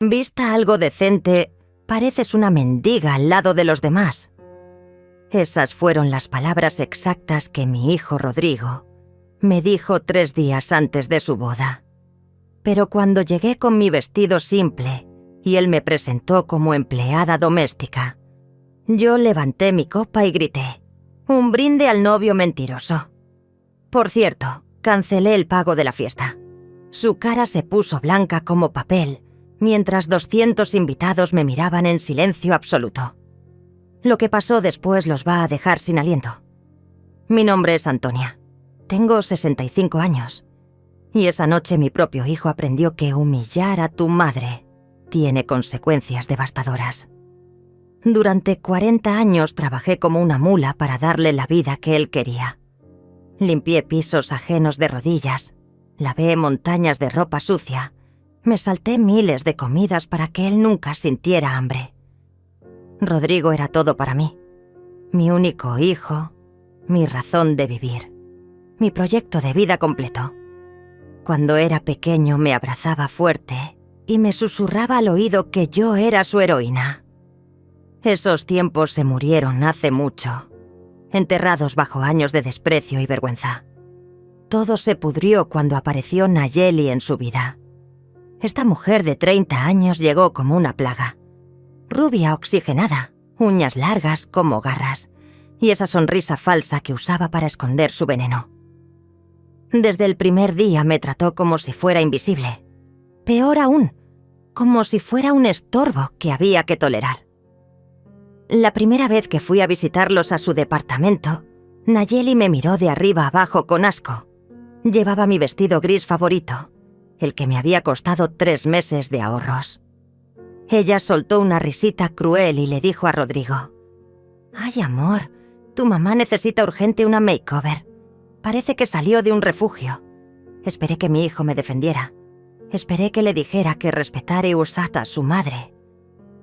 Vista algo decente, pareces una mendiga al lado de los demás. Esas fueron las palabras exactas que mi hijo Rodrigo me dijo 3 días antes de su boda. Pero cuando llegué con mi vestido simple y él me presentó como empleada doméstica, yo levanté mi copa y grité: «Un brinde al novio mentiroso». Por cierto, cancelé el pago de la fiesta. Su cara se puso blanca como papel, mientras 200 invitados me miraban en silencio absoluto. Lo que pasó después los va a dejar sin aliento. Mi nombre es Antonia. Tengo 65 años. Y esa noche mi propio hijo aprendió que humillar a tu madre tiene consecuencias devastadoras. Durante 40 años trabajé como una mula para darle la vida que él quería. Limpié pisos ajenos de rodillas, lavé montañas de ropa sucia, me salté miles de comidas para que él nunca sintiera hambre. Rodrigo era todo para mí, mi único hijo, mi razón de vivir, mi proyecto de vida completo. Cuando era pequeño me abrazaba fuerte y me susurraba al oído que yo era su heroína. Esos tiempos se murieron hace mucho, enterrados bajo años de desprecio y vergüenza. Todo se pudrió cuando apareció Nayeli en su vida. Esta mujer de 30 años llegó como una plaga. Rubia oxigenada, uñas largas como garras, y esa sonrisa falsa que usaba para esconder su veneno. Desde el primer día me trató como si fuera invisible. Peor aún, como si fuera un estorbo que había que tolerar. La primera vez que fui a visitarlos a su departamento, Nayeli me miró de arriba abajo con asco. Llevaba mi vestido gris favorito, el que me había costado 3 meses de ahorros. Ella soltó una risita cruel y le dijo a Rodrigo: «Ay, amor, tu mamá necesita urgente una makeover. Parece que salió de un refugio». Esperé que mi hijo me defendiera. Esperé que le dijera que respetara y usara a su madre.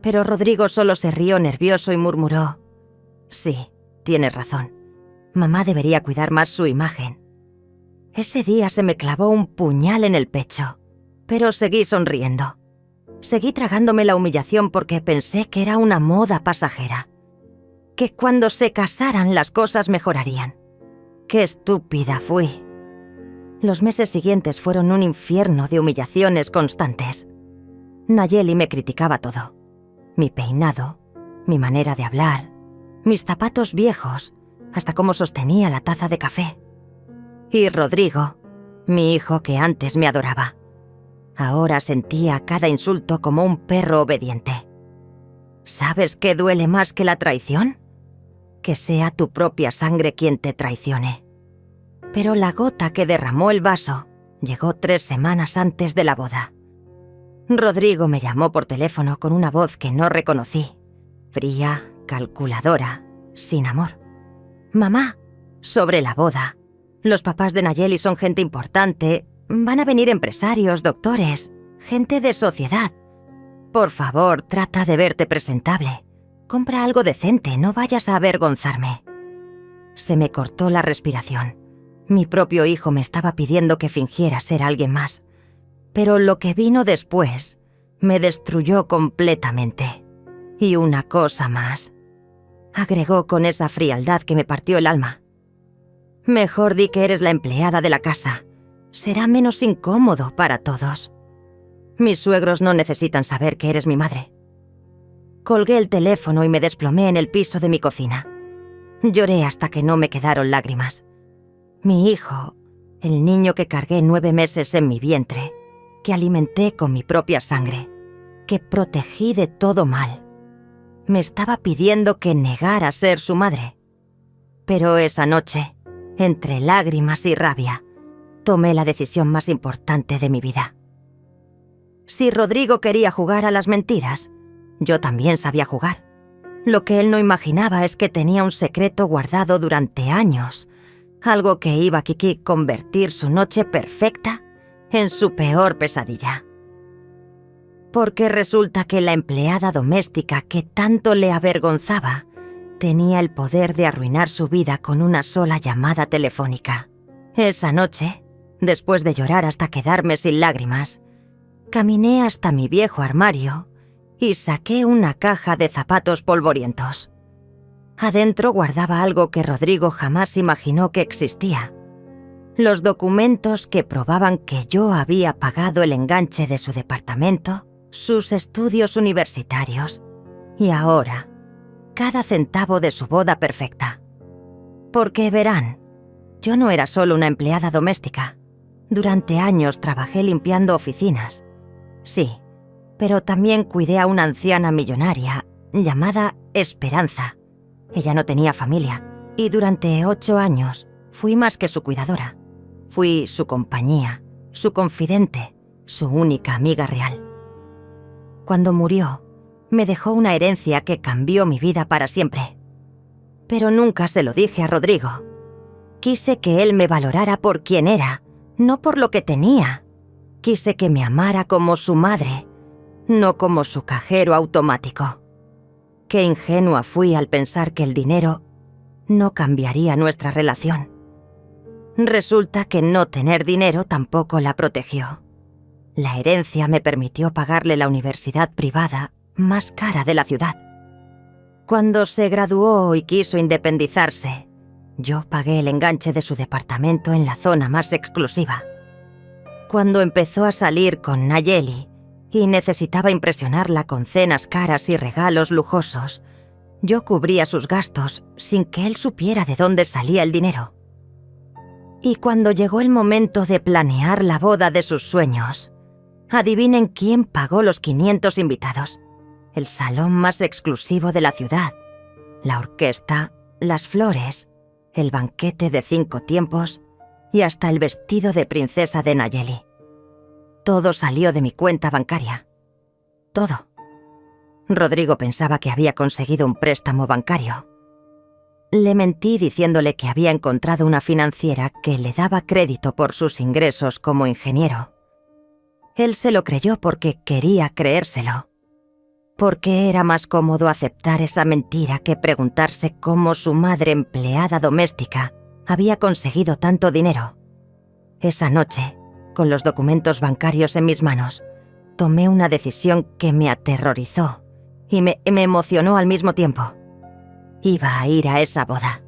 Pero Rodrigo solo se rió nervioso y murmuró: «Sí, tienes razón. Mamá debería cuidar más su imagen». Ese día se me clavó un puñal en el pecho, pero seguí sonriendo. Seguí tragándome la humillación porque pensé que era una moda pasajera, que cuando se casaran las cosas mejorarían. ¡Qué estúpida fui! Los meses siguientes fueron un infierno de humillaciones constantes. Nayeli me criticaba todo. Mi peinado, mi manera de hablar, mis zapatos viejos, hasta cómo sostenía la taza de café. Y Rodrigo, mi hijo que antes me adoraba, ahora sentía cada insulto como un perro obediente. ¿Sabes qué duele más que la traición? Que sea tu propia sangre quien te traicione. Pero la gota que derramó el vaso llegó 3 semanas antes de la boda. Rodrigo me llamó por teléfono con una voz que no reconocí, fría, calculadora, sin amor. «Mamá, sobre la boda. Los papás de Nayeli son gente importante. Van a venir empresarios, doctores, gente de sociedad. Por favor, trata de verte presentable. Compra algo decente, no vayas a avergonzarme». Se me cortó la respiración. Mi propio hijo me estaba pidiendo que fingiera ser alguien más. Pero lo que vino después me destruyó completamente. Y una cosa más, agregó con esa frialdad que me partió el alma. «Mejor di que eres la empleada de la casa. Será menos incómodo para todos. Mis suegros no necesitan saber que eres mi madre». Colgué el teléfono y me desplomé en el piso de mi cocina. Lloré hasta que no me quedaron lágrimas. Mi hijo, el niño que cargué 9 meses en mi vientre, que alimenté con mi propia sangre, que protegí de todo mal, me estaba pidiendo que negara ser su madre. Pero esa noche, entre lágrimas y rabia, tomé la decisión más importante de mi vida. Si Rodrigo quería jugar a las mentiras, yo también sabía jugar. Lo que él no imaginaba es que tenía un secreto guardado durante años, algo que iba a convertir su noche perfecta en su peor pesadilla. Porque resulta que la empleada doméstica que tanto le avergonzaba tenía el poder de arruinar su vida con una sola llamada telefónica. Esa noche, después de llorar hasta quedarme sin lágrimas, Caminé hasta mi viejo armario y saqué una caja de zapatos polvorientos. Adentro guardaba algo que Rodrigo jamás imaginó que existía. Los documentos que probaban que yo había pagado el enganche de su departamento, sus estudios universitarios y ahora, cada centavo de su boda perfecta. Porque verán, yo no era solo una empleada doméstica. Durante años trabajé limpiando oficinas. Sí, pero también cuidé a una anciana millonaria llamada Esperanza. Ella no tenía familia y durante 8 años fui más que su cuidadora. Fui su compañía, su confidente, su única amiga real. Cuando murió, me dejó una herencia que cambió mi vida para siempre. Pero nunca se lo dije a Rodrigo. Quise que él me valorara por quien era, no por lo que tenía. Quise que me amara como su madre, no como su cajero automático. Qué ingenua fui al pensar que el dinero no cambiaría nuestra relación. Resulta que no tener dinero tampoco la protegió. La herencia me permitió pagarle la universidad privada más cara de la ciudad. Cuando se graduó y quiso independizarse, yo pagué el enganche de su departamento en la zona más exclusiva. Cuando empezó a salir con Nayeli y necesitaba impresionarla con cenas caras y regalos lujosos, yo cubría sus gastos sin que él supiera de dónde salía el dinero. Y cuando llegó el momento de planear la boda de sus sueños, adivinen quién pagó los 500 invitados. El salón más exclusivo de la ciudad, la orquesta, las flores, el banquete de 5 tiempos y hasta el vestido de princesa de Nayeli. Todo salió de mi cuenta bancaria. Todo. Rodrigo pensaba que había conseguido un préstamo bancario. Le mentí diciéndole que había encontrado una financiera que le daba crédito por sus ingresos como ingeniero. Él se lo creyó porque quería creérselo. Porque era más cómodo aceptar esa mentira que preguntarse cómo su madre empleada doméstica había conseguido tanto dinero. Esa noche, con los documentos bancarios en mis manos, tomé una decisión que me aterrorizó y me emocionó al mismo tiempo. Iba a ir a esa boda.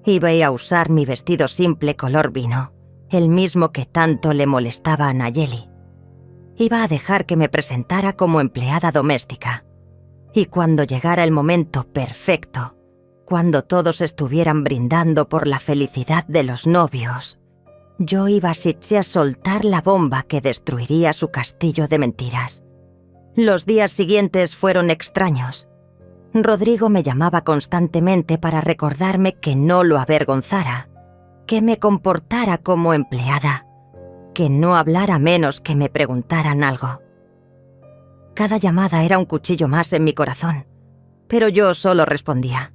Iba a usar mi vestido simple color vino, el mismo que tanto le molestaba a Nayeli. Iba a dejar que me presentara como empleada doméstica. Y cuando llegara el momento perfecto, cuando todos estuvieran brindando por la felicidad de los novios, yo iba a soltar la bomba que destruiría su castillo de mentiras. Los días siguientes fueron extraños. Rodrigo me llamaba constantemente para recordarme que no lo avergonzara, que me comportara como empleada, que no hablara menos que me preguntaran algo. Cada llamada era un cuchillo más en mi corazón, pero yo solo respondía: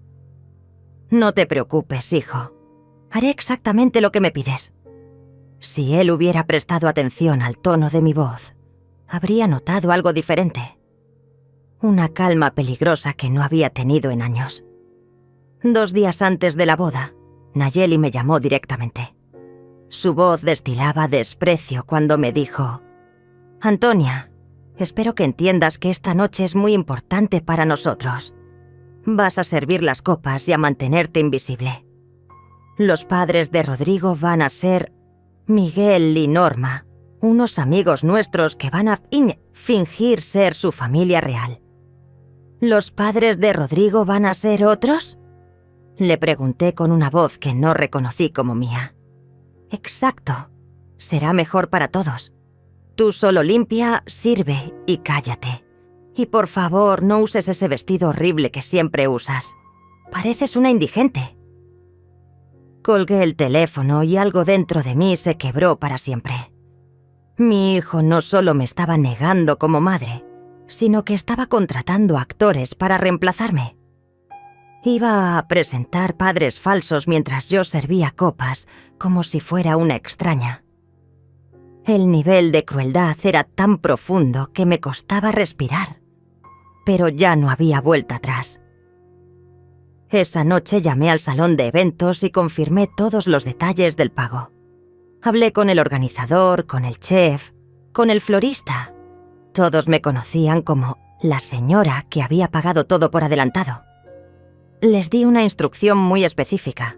«No te preocupes, hijo. Haré exactamente lo que me pides». Si él hubiera prestado atención al tono de mi voz, habría notado algo diferente. Una calma peligrosa que no había tenido en años. 2 días antes de la boda, Nayeli me llamó directamente. Su voz destilaba desprecio cuando me dijo: «Antonia, espero que entiendas que esta noche es muy importante para nosotros. Vas a servir las copas y a mantenerte invisible. Los padres de Rodrigo van a ser Miguel y Norma, unos amigos nuestros que van a fingir ser su familia real». «¿Los padres de Rodrigo van a ser otros?», le pregunté con una voz que no reconocí como mía. «Exacto. Será mejor para todos. Tú solo limpia, sirve y cállate. Y por favor, no uses ese vestido horrible que siempre usas. Pareces una indigente». Colgué el teléfono y algo dentro de mí se quebró para siempre. Mi hijo no solo me estaba negando como madre, sino que estaba contratando actores para reemplazarme. Iba a presentar padres falsos mientras yo servía copas, como si fuera una extraña. El nivel de crueldad era tan profundo que me costaba respirar, pero ya no había vuelta atrás. Esa noche llamé al salón de eventos y confirmé todos los detalles del pago. Hablé con el organizador, con el chef, con el florista Todos me conocían como la señora que había pagado todo por adelantado. Les di una instrucción muy específica.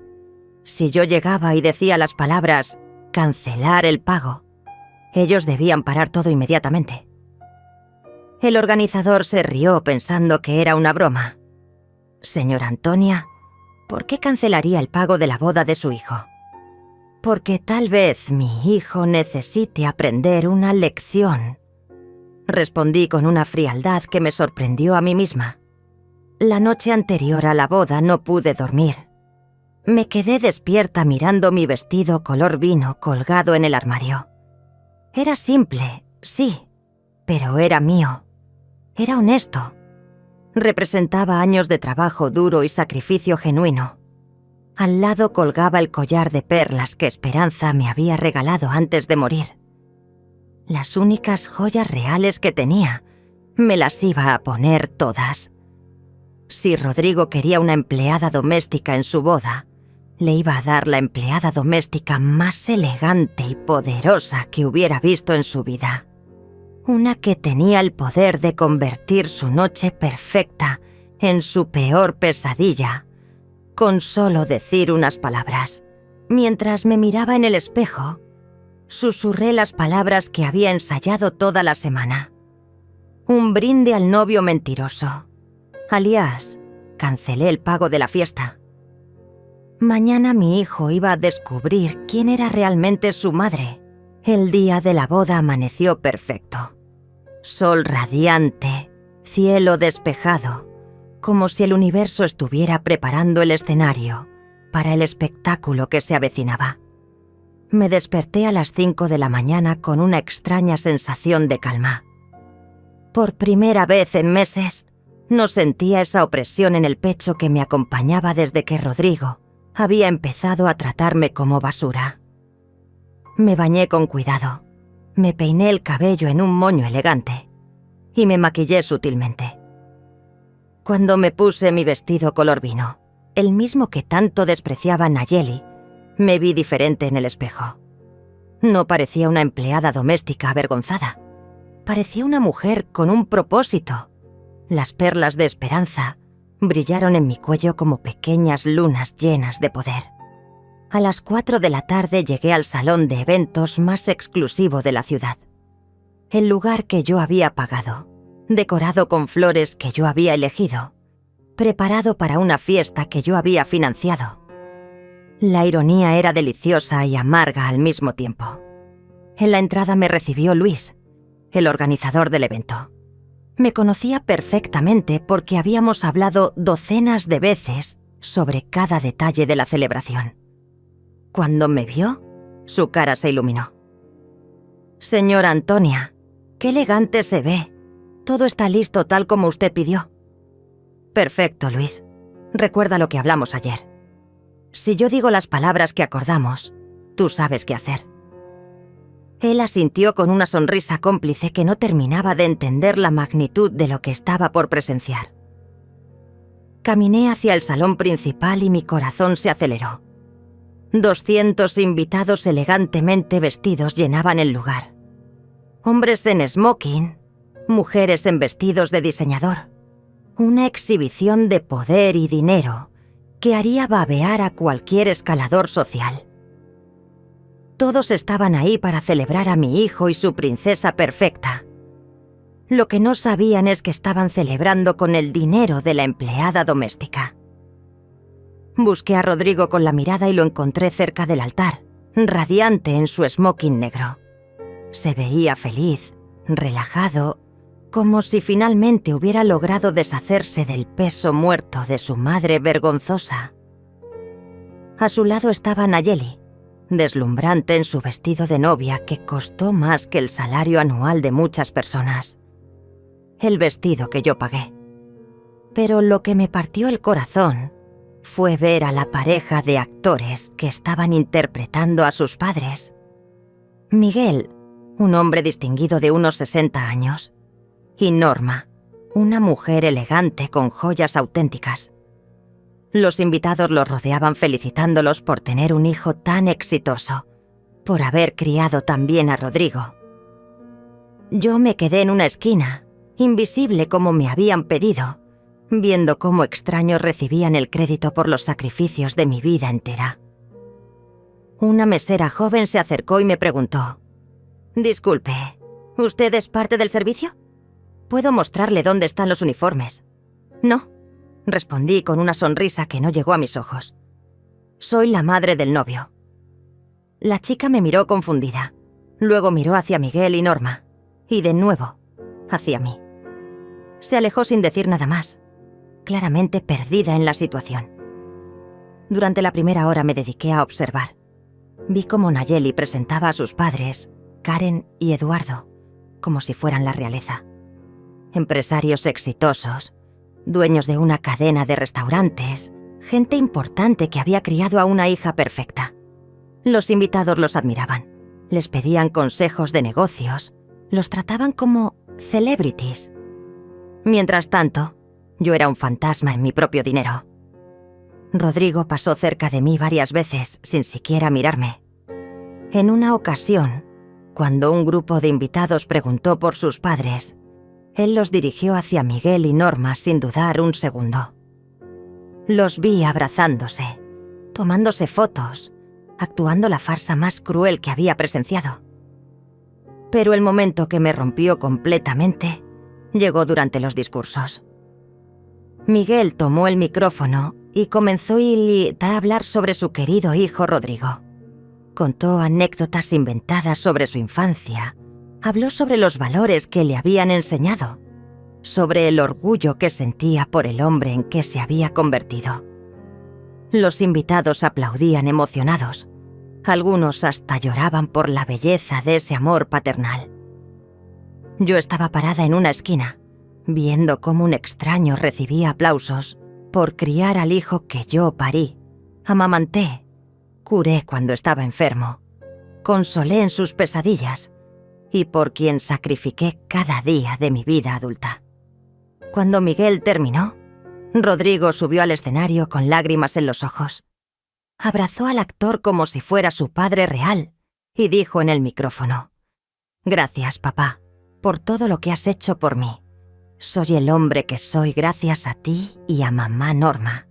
Si yo llegaba y decía las palabras «cancelar el pago», ellos debían parar todo inmediatamente. El organizador se rió pensando que era una broma. «Señora Antonia, ¿por qué cancelaría el pago de la boda de su hijo?» «Porque tal vez mi hijo necesite aprender una lección», respondí con una frialdad que me sorprendió a mí misma. La noche anterior a la boda no pude dormir. Me quedé despierta mirando mi vestido color vino colgado en el armario. Era simple, sí, pero era mío. Era honesto. Representaba años de trabajo duro y sacrificio genuino. Al lado colgaba el collar de perlas que Esperanza me había regalado antes de morir. Las únicas joyas reales que tenía, me las iba a poner todas. Si Rodrigo quería una empleada doméstica en su boda, le iba a dar la empleada doméstica más elegante y poderosa que hubiera visto en su vida. Una que tenía el poder de convertir su noche perfecta en su peor pesadilla, con solo decir unas palabras. Mientras me miraba en el espejo, susurré las palabras que había ensayado toda la semana. Un brinde al novio mentiroso. Alias, cancelé el pago de la fiesta. Mañana mi hijo iba a descubrir quién era realmente su madre. El día de la boda amaneció perfecto. Sol radiante, cielo despejado, como si el universo estuviera preparando el escenario para el espectáculo que se avecinaba. Me desperté a las 5 de la mañana con una extraña sensación de calma. Por primera vez en meses, no sentía esa opresión en el pecho que me acompañaba desde que Rodrigo había empezado a tratarme como basura. Me bañé con cuidado, me peiné el cabello en un moño elegante y me maquillé sutilmente. Cuando me puse mi vestido color vino, el mismo que tanto despreciaba Nayeli, me vi diferente en el espejo. No parecía una empleada doméstica avergonzada. Parecía una mujer con un propósito. Las perlas de Esperanza brillaron en mi cuello como pequeñas lunas llenas de poder. A las 4 de la tarde llegué al salón de eventos más exclusivo de la ciudad. El lugar que yo había pagado, decorado con flores que yo había elegido, preparado para una fiesta que yo había financiado. La ironía era deliciosa y amarga al mismo tiempo. En la entrada me recibió Luis, el organizador del evento. Me conocía perfectamente porque habíamos hablado docenas de veces sobre cada detalle de la celebración. Cuando me vio, su cara se iluminó. «Señora Antonia, qué elegante se ve. Todo está listo tal como usted pidió». «Perfecto, Luis. Recuerda lo que hablamos ayer. Si yo digo las palabras que acordamos, tú sabes qué hacer». Él asintió con una sonrisa cómplice que no terminaba de entender la magnitud de lo que estaba por presenciar. Caminé hacia el salón principal y mi corazón se aceleró. 200 invitados elegantemente vestidos llenaban el lugar. Hombres en smoking, mujeres en vestidos de diseñador. Una exhibición de poder y dinero que haría babear a cualquier escalador social. Todos estaban ahí para celebrar a mi hijo y su princesa perfecta. Lo que no sabían es que estaban celebrando con el dinero de la empleada doméstica. Busqué a Rodrigo con la mirada y lo encontré cerca del altar, radiante en su smoking negro. Se veía feliz, relajado, como si finalmente hubiera logrado deshacerse del peso muerto de su madre vergonzosa. A su lado estaba Nayeli, deslumbrante en su vestido de novia que costó más que el salario anual de muchas personas. El vestido que yo pagué. Pero lo que me partió el corazón fue ver a la pareja de actores que estaban interpretando a sus padres. Miguel, un hombre distinguido de unos 60 años, y Norma, una mujer elegante con joyas auténticas. Los invitados los rodeaban felicitándolos por tener un hijo tan exitoso, por haber criado tan bien a Rodrigo. Yo me quedé en una esquina, invisible como me habían pedido, viendo cómo extraños recibían el crédito por los sacrificios de mi vida entera. Una mesera joven se acercó y me preguntó: «Disculpe, ¿usted es parte del servicio? Puedo mostrarle dónde están los uniformes». «No», respondí con una sonrisa que no llegó a mis ojos. «Soy la madre del novio». La chica me miró confundida. Luego miró hacia Miguel y Norma, y de nuevo hacia mí. Se alejó sin decir nada más, claramente perdida en la situación. Durante la primera hora me dediqué a observar. Vi cómo Nayeli presentaba a sus padres, Karen y Eduardo, como si fueran la realeza. Empresarios exitosos, dueños de una cadena de restaurantes, gente importante que había criado a una hija perfecta. Los invitados los admiraban, les pedían consejos de negocios, los trataban como celebrities. Mientras tanto, yo era un fantasma en mi propio dinero. Rodrigo pasó cerca de mí varias veces sin siquiera mirarme. En una ocasión, cuando un grupo de invitados preguntó por sus padres, él los dirigió hacia Miguel y Norma sin dudar un segundo. Los vi abrazándose, tomándose fotos, actuando la farsa más cruel que había presenciado. Pero el momento que me rompió completamente llegó durante los discursos. Miguel tomó el micrófono y comenzó a hablar sobre su querido hijo Rodrigo. Contó anécdotas inventadas sobre su infancia, habló sobre los valores que le habían enseñado, sobre el orgullo que sentía por el hombre en que se había convertido. Los invitados aplaudían emocionados. Algunos hasta lloraban por la belleza de ese amor paternal. Yo estaba parada en una esquina, viendo cómo un extraño recibía aplausos por criar al hijo que yo parí, amamanté, curé cuando estaba enfermo, consolé en sus pesadillas y por quien sacrifiqué cada día de mi vida adulta. Cuando Miguel terminó, Rodrigo subió al escenario con lágrimas en los ojos. Abrazó al actor como si fuera su padre real y dijo en el micrófono: «Gracias, papá, por todo lo que has hecho por mí. Soy el hombre que soy gracias a ti y a mamá Norma».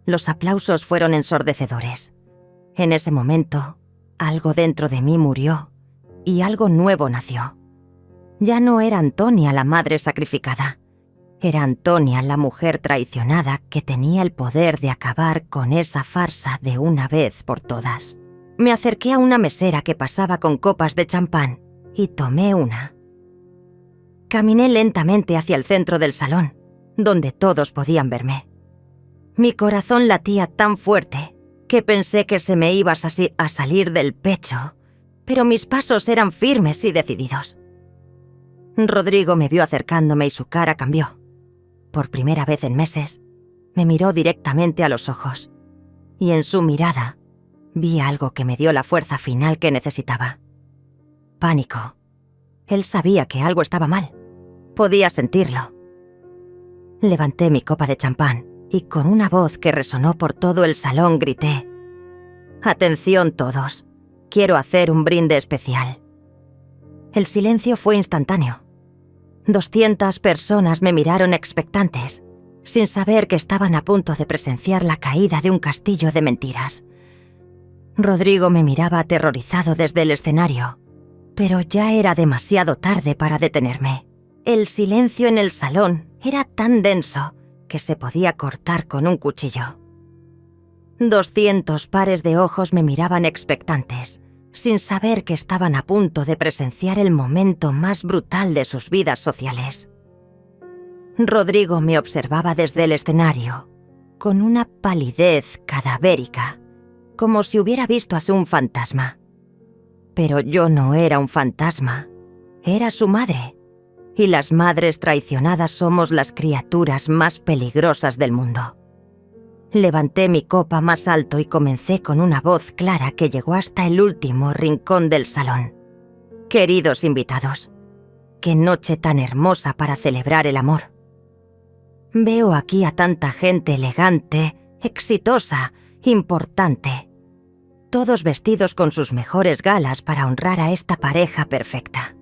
Los aplausos fueron ensordecedores. En ese momento, algo dentro de mí murió y algo nuevo nació. Ya no era Antonia la madre sacrificada. Era Antonia la mujer traicionada que tenía el poder de acabar con esa farsa de una vez por todas. Me acerqué a una mesera que pasaba con copas de champán y tomé una. Caminé lentamente hacia el centro del salón, donde todos podían verme. Mi corazón latía tan fuerte que pensé que se me iba a salir del pecho, pero mis pasos eran firmes y decididos. Rodrigo me vio acercándome y su cara cambió. Por primera vez en meses, me miró directamente a los ojos, y en su mirada vi algo que me dio la fuerza final que necesitaba. Pánico. Él sabía que algo estaba mal. Podía sentirlo. Levanté mi copa de champán y con una voz que resonó por todo el salón grité: «Atención todos, quiero hacer un brinde especial». El silencio fue instantáneo. 200 personas me miraron expectantes, sin saber que estaban a punto de presenciar la caída de un castillo de mentiras. Rodrigo me miraba aterrorizado desde el escenario, pero ya era demasiado tarde para detenerme. El silencio en el salón era tan denso que se podía cortar con un cuchillo. 200 pares de ojos me miraban expectantes, sin saber que estaban a punto de presenciar el momento más brutal de sus vidas sociales. Rodrigo me observaba desde el escenario, con una palidez cadavérica, como si hubiera visto a un fantasma. Pero yo no era un fantasma, era su madre, y las madres traicionadas somos las criaturas más peligrosas del mundo. Levanté mi copa más alto y comencé con una voz clara que llegó hasta el último rincón del salón. Queridos invitados, qué noche tan hermosa para celebrar el amor. Veo aquí a tanta gente elegante, exitosa, importante, todos vestidos con sus mejores galas para honrar a esta pareja perfecta.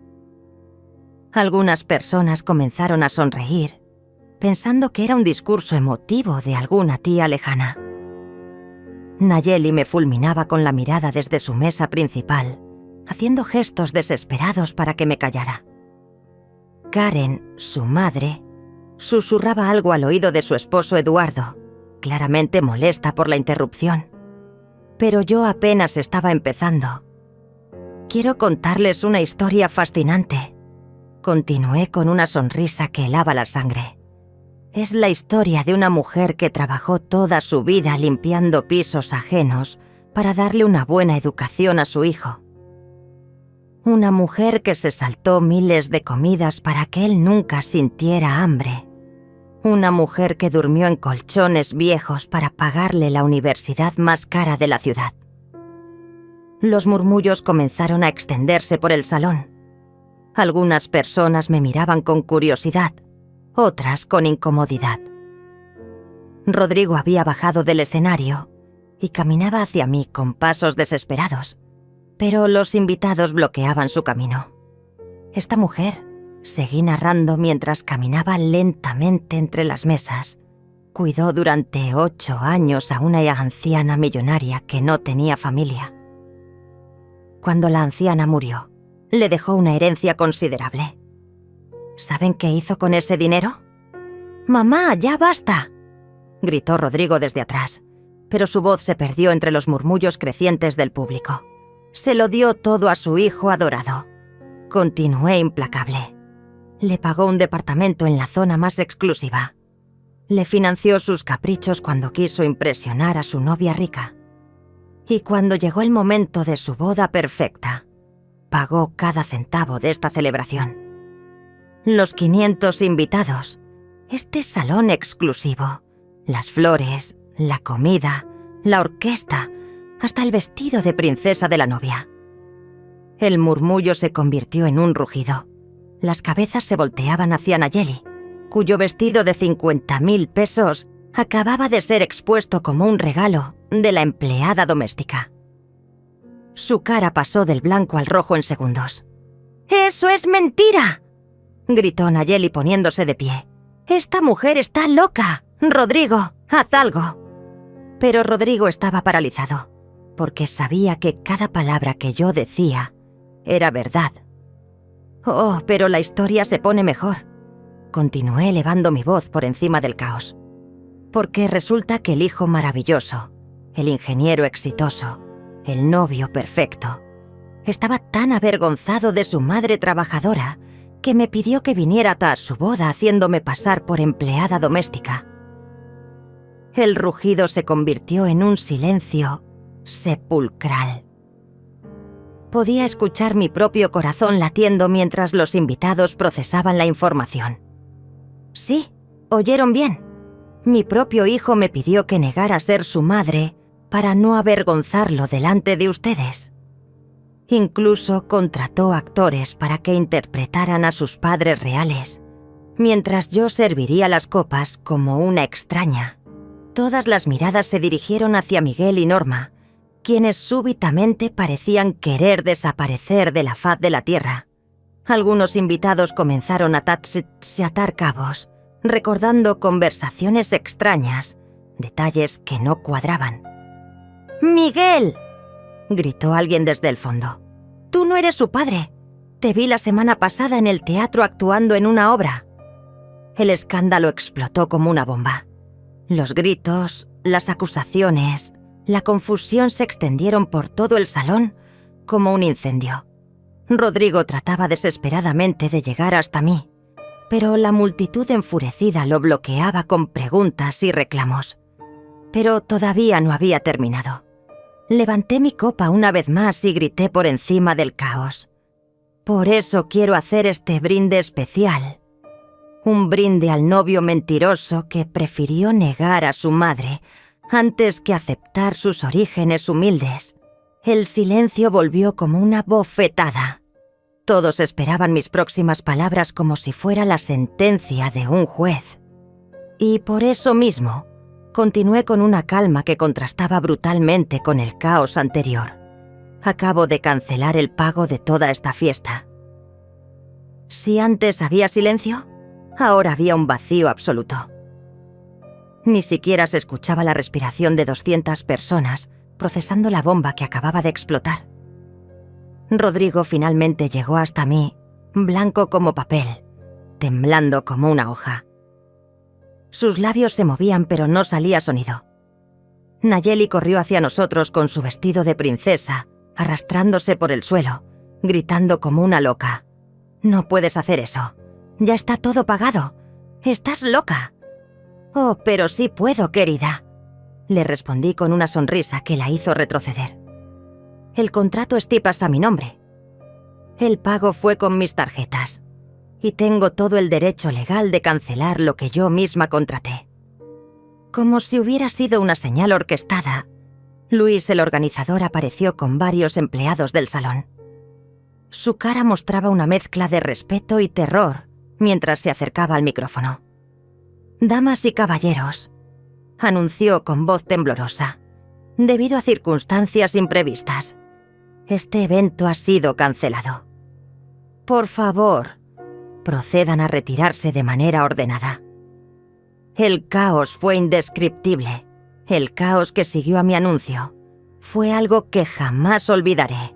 Algunas personas comenzaron a sonreír, pensando que era un discurso emotivo de alguna tía lejana. Nayeli me fulminaba con la mirada desde su mesa principal, haciendo gestos desesperados para que me callara. Karen, su madre, susurraba algo al oído de su esposo Eduardo, claramente molesta por la interrupción. Pero yo apenas estaba empezando. Quiero contarles una historia fascinante. Continué con una sonrisa que helaba la sangre. Es la historia de una mujer que trabajó toda su vida limpiando pisos ajenos para darle una buena educación a su hijo. Una mujer que se saltó miles de comidas para que él nunca sintiera hambre. Una mujer que durmió en colchones viejos para pagarle la universidad más cara de la ciudad. Los murmullos comenzaron a extenderse por el salón. Algunas personas me miraban con curiosidad, otras con incomodidad. Rodrigo había bajado del escenario y caminaba hacia mí con pasos desesperados, pero los invitados bloqueaban su camino. Esta mujer, seguí narrando mientras caminaba lentamente entre las mesas, cuidó durante 8 años a una anciana millonaria que no tenía familia. Cuando la anciana murió, le dejó una herencia considerable. ¿Saben qué hizo con ese dinero? «¡Mamá, ya basta!», gritó Rodrigo desde atrás, pero su voz se perdió entre los murmullos crecientes del público. Se lo dio todo a su hijo adorado. Continué implacable. Le pagó un departamento en la zona más exclusiva. Le financió sus caprichos cuando quiso impresionar a su novia rica. Y cuando llegó el momento de su boda perfecta, pagó cada centavo de esta celebración. Los 500 invitados, este salón exclusivo, las flores, la comida, la orquesta, hasta el vestido de princesa de la novia. El murmullo se convirtió en un rugido. Las cabezas se volteaban hacia Nayeli, cuyo vestido de 50.000 pesos acababa de ser expuesto como un regalo de la empleada doméstica. Su cara pasó del blanco al rojo en segundos. «¡Eso es mentira!», gritó Nayeli poniéndose de pie. «Esta mujer está loca. Rodrigo, haz algo». Pero Rodrigo estaba paralizado, porque sabía que cada palabra que yo decía era verdad. «Oh, pero la historia se pone mejor», continué elevando mi voz por encima del caos. «Porque resulta que el hijo maravilloso, el ingeniero exitoso, el novio perfecto, estaba tan avergonzado de su madre trabajadora que me pidió que viniera a su boda haciéndome pasar por empleada doméstica». El rugido se convirtió en un silencio sepulcral. Podía escuchar mi propio corazón latiendo mientras los invitados procesaban la información. Sí, oyeron bien. Mi propio hijo me pidió que negara ser su madre para no avergonzarlo delante de ustedes. Incluso contrató actores para que interpretaran a sus padres reales, mientras yo serviría las copas como una extraña. Todas las miradas se dirigieron hacia Miguel y Norma, quienes súbitamente parecían querer desaparecer de la faz de la tierra. Algunos invitados comenzaron a atar cabos, recordando conversaciones extrañas, detalles que no cuadraban. «¡Miguel!», gritó alguien desde el fondo. «Tú no eres su padre. Te vi la semana pasada en el teatro actuando en una obra». El escándalo explotó como una bomba. Los gritos, las acusaciones, la confusión se extendieron por todo el salón como un incendio. Rodrigo trataba desesperadamente de llegar hasta mí, pero la multitud enfurecida lo bloqueaba con preguntas y reclamos. Pero todavía no había terminado. Levanté mi copa una vez más y grité por encima del caos. Por eso quiero hacer este brinde especial. Un brinde al novio mentiroso que prefirió negar a su madre antes que aceptar sus orígenes humildes. El silencio volvió como una bofetada. Todos esperaban mis próximas palabras como si fuera la sentencia de un juez. Y por eso mismo, continué con una calma que contrastaba brutalmente con el caos anterior. Acabo de cancelar el pago de toda esta fiesta. Si antes había silencio, ahora había un vacío absoluto. Ni siquiera se escuchaba la respiración de 200 personas procesando la bomba que acababa de explotar. Rodrigo finalmente llegó hasta mí, blanco como papel, temblando como una hoja. Sus labios se movían pero no salía sonido. Nayeli corrió hacia nosotros con su vestido de princesa, arrastrándose por el suelo, gritando como una loca. «No puedes hacer eso. Ya está todo pagado. Estás loca». «Oh, pero sí puedo, querida», le respondí con una sonrisa que la hizo retroceder. «El contrato estipas a mi nombre. El pago fue con mis tarjetas y tengo todo el derecho legal de cancelar lo que yo misma contraté». Como si hubiera sido una señal orquestada, Luis, el organizador, apareció con varios empleados del salón. Su cara mostraba una mezcla de respeto y terror mientras se acercaba al micrófono. «Damas y caballeros», anunció con voz temblorosa, «debido a circunstancias imprevistas, este evento ha sido cancelado. Por favor, procedan a retirarse de manera ordenada». El caos fue indescriptible. El caos que siguió a mi anuncio fue algo que jamás olvidaré.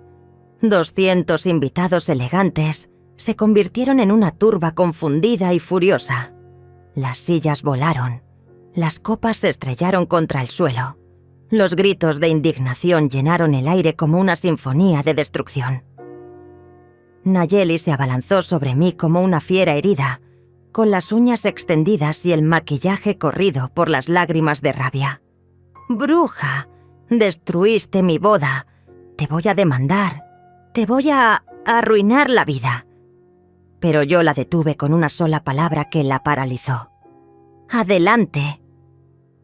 200 invitados elegantes se convirtieron en una turba confundida y furiosa. Las sillas volaron, las copas se estrellaron contra el suelo. Los gritos de indignación llenaron el aire como una sinfonía de destrucción. Nayeli se abalanzó sobre mí como una fiera herida, con las uñas extendidas y el maquillaje corrido por las lágrimas de rabia. «Bruja, destruiste mi boda. Te voy a demandar. Te voy a arruinar la vida». Pero yo la detuve con una sola palabra que la paralizó. «Adelante».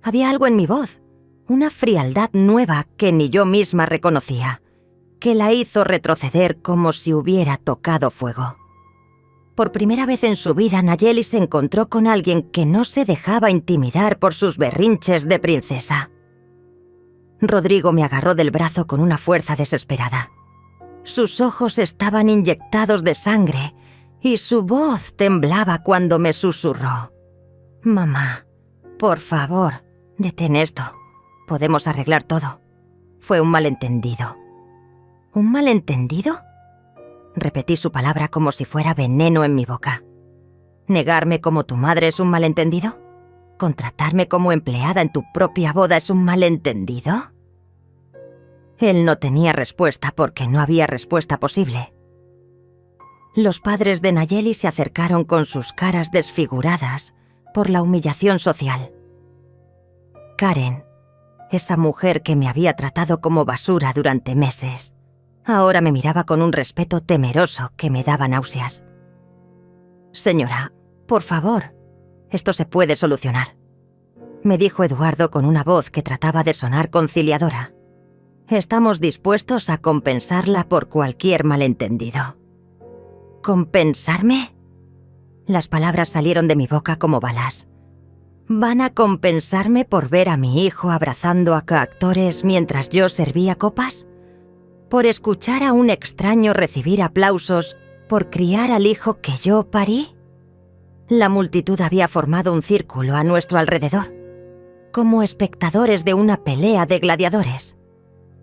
Había algo en mi voz, una frialdad nueva que ni yo misma reconocía, que la hizo retroceder como si hubiera tocado fuego. Por primera vez en su vida, Nayeli se encontró con alguien que no se dejaba intimidar por sus berrinches de princesa. Rodrigo me agarró del brazo con una fuerza desesperada. Sus ojos estaban inyectados de sangre y su voz temblaba cuando me susurró: «Mamá, por favor, detén esto. Podemos arreglar todo. Fue un malentendido». «¿Un malentendido?», repetí su palabra como si fuera veneno en mi boca. ¿Negarme como tu madre es un malentendido? ¿Contratarme como empleada en tu propia boda es un malentendido? Él no tenía respuesta porque no había respuesta posible. Los padres de Nayeli se acercaron con sus caras desfiguradas por la humillación social. Karen, esa mujer que me había tratado como basura durante meses, ahora me miraba con un respeto temeroso que me daba náuseas. «Señora, por favor, esto se puede solucionar», me dijo Eduardo con una voz que trataba de sonar conciliadora. «Estamos dispuestos a compensarla por cualquier malentendido». ¿Compensarme? Las palabras salieron de mi boca como balas. ¿Van a compensarme por ver a mi hijo abrazando a coactores mientras yo servía copas? ¿Por escuchar a un extraño recibir aplausos por criar al hijo que yo parí? La multitud había formado un círculo a nuestro alrededor, como espectadores de una pelea de gladiadores.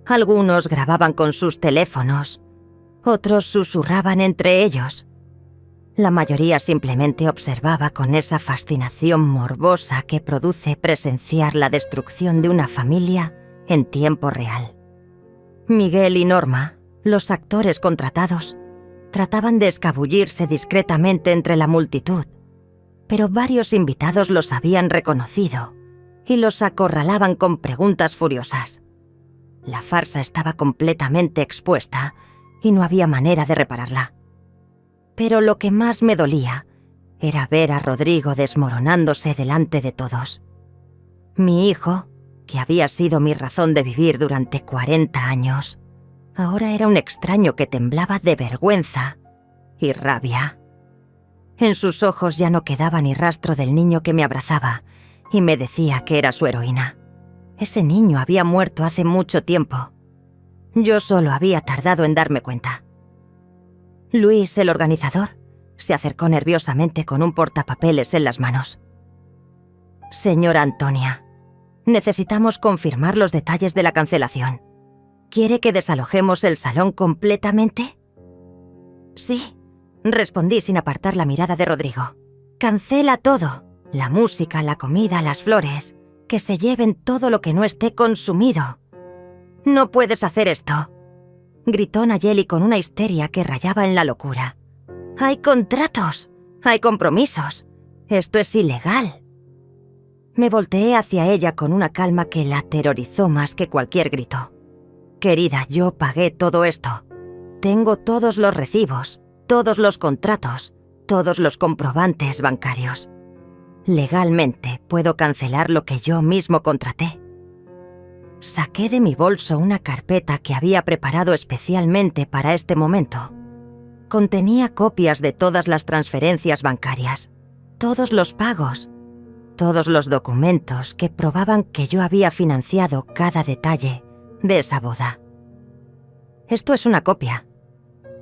Algunos grababan con sus teléfonos, otros susurraban entre ellos. La mayoría simplemente observaba con esa fascinación morbosa que produce presenciar la destrucción de una familia en tiempo real. Miguel y Norma, los actores contratados, trataban de escabullirse discretamente entre la multitud, pero varios invitados los habían reconocido y los acorralaban con preguntas furiosas. La farsa estaba completamente expuesta y no había manera de repararla. Pero lo que más me dolía era ver a Rodrigo desmoronándose delante de todos. Mi hijo, que había sido mi razón de vivir durante 40 años, ahora era un extraño que temblaba de vergüenza y rabia. En sus ojos ya no quedaba ni rastro del niño que me abrazaba y me decía que era su heroína. Ese niño había muerto hace mucho tiempo. Yo solo había tardado en darme cuenta. Luis, el organizador, Se acercó nerviosamente con un portapapeles en las manos. Señora Antonia, necesitamos confirmar los detalles de la cancelación. ¿Quiere que desalojemos el salón completamente? Sí, respondí sin apartar la mirada de Rodrigo. Cancela todo. La música, la comida, las flores. Que se lleven todo lo que no esté consumido. No puedes hacer esto, gritó Nayeli con una histeria que rayaba en la locura. Hay contratos, hay compromisos. Esto es ilegal. Me volteé hacia ella con una calma que la aterrorizó más que cualquier grito. Querida, yo pagué todo esto. Tengo todos los recibos, todos los contratos, todos los comprobantes bancarios. Legalmente puedo cancelar lo que yo mismo contraté. Saqué de mi bolso una carpeta que había preparado especialmente para este momento. Contenía copias de todas las transferencias bancarias, todos los pagos, todos los documentos que probaban que yo había financiado cada detalle de esa boda. Esto es una copia,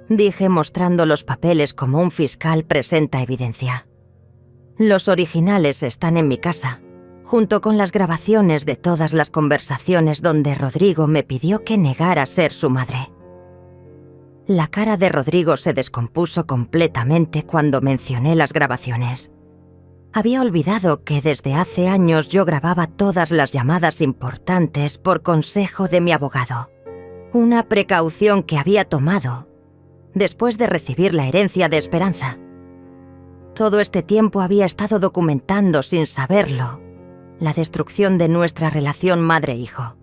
dije mostrando los papeles como un fiscal presenta evidencia. Los originales están en mi casa, junto con las grabaciones de todas las conversaciones donde Rodrigo me pidió que negara ser su madre. La cara de Rodrigo se descompuso completamente cuando mencioné las grabaciones. Había olvidado que desde hace años yo grababa todas las llamadas importantes por consejo de mi abogado. Una precaución que había tomado después de recibir la herencia de Esperanza. Todo este tiempo había estado documentando sin saberlo la destrucción de nuestra relación madre-hijo.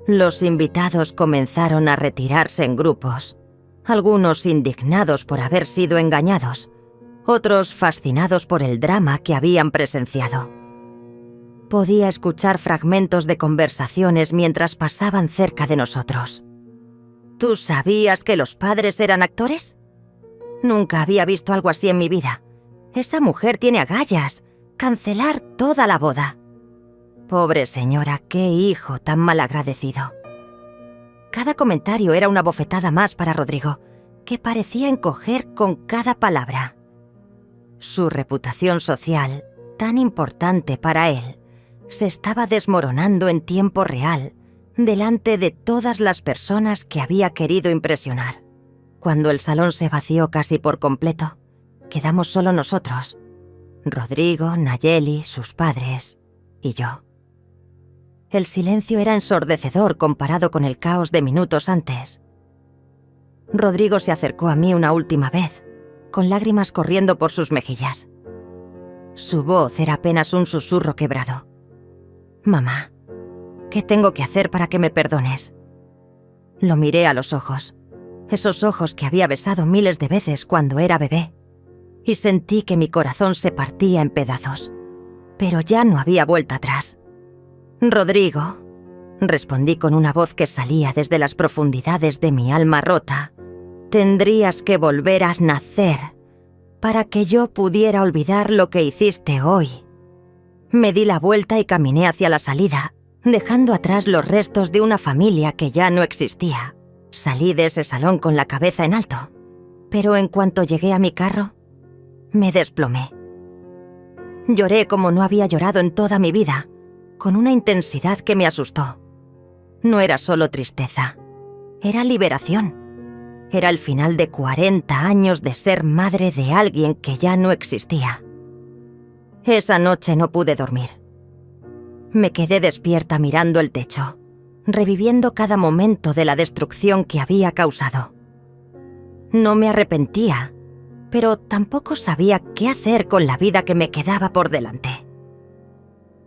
Los invitados comenzaron a retirarse en grupos, algunos indignados por haber sido engañados, otros fascinados por el drama que habían presenciado. Podía escuchar fragmentos de conversaciones mientras pasaban cerca de nosotros. ¿Tú sabías que los padres eran actores? Nunca había visto algo así en mi vida. Esa mujer tiene agallas. Cancelar toda la boda. Pobre señora, qué hijo tan malagradecido. Cada comentario era una bofetada más para Rodrigo, que parecía encoger con cada palabra. Su reputación social, tan importante para él, se estaba desmoronando en tiempo real, delante de todas las personas que había querido impresionar. Cuando el salón se vació casi por completo, quedamos solo nosotros. Rodrigo, Nayeli, sus padres y yo. El silencio era ensordecedor comparado con el caos de minutos antes. Rodrigo se acercó a mí una última vez, con lágrimas corriendo por sus mejillas. Su voz era apenas un susurro quebrado. «Mamá, ¿qué tengo que hacer para que me perdones?» Lo miré a los ojos, esos ojos que había besado miles de veces cuando era bebé. Y sentí que mi corazón se partía en pedazos. Pero ya no había vuelta atrás. «Rodrigo», respondí con una voz que salía desde las profundidades de mi alma rota, «tendrías que volver a nacer para que yo pudiera olvidar lo que hiciste hoy». Me di la vuelta y caminé hacia la salida, dejando atrás los restos de una familia que ya no existía. Salí de ese salón con la cabeza en alto, pero en cuanto llegué a mi carro, me desplomé. Lloré como no había llorado en toda mi vida, con una intensidad que me asustó. No era solo tristeza, era liberación. Era el final de 40 años de ser madre de alguien que ya no existía. Esa noche no pude dormir. Me quedé despierta mirando el techo, reviviendo cada momento de la destrucción que había causado. No me arrepentía, pero tampoco sabía qué hacer con la vida que me quedaba por delante.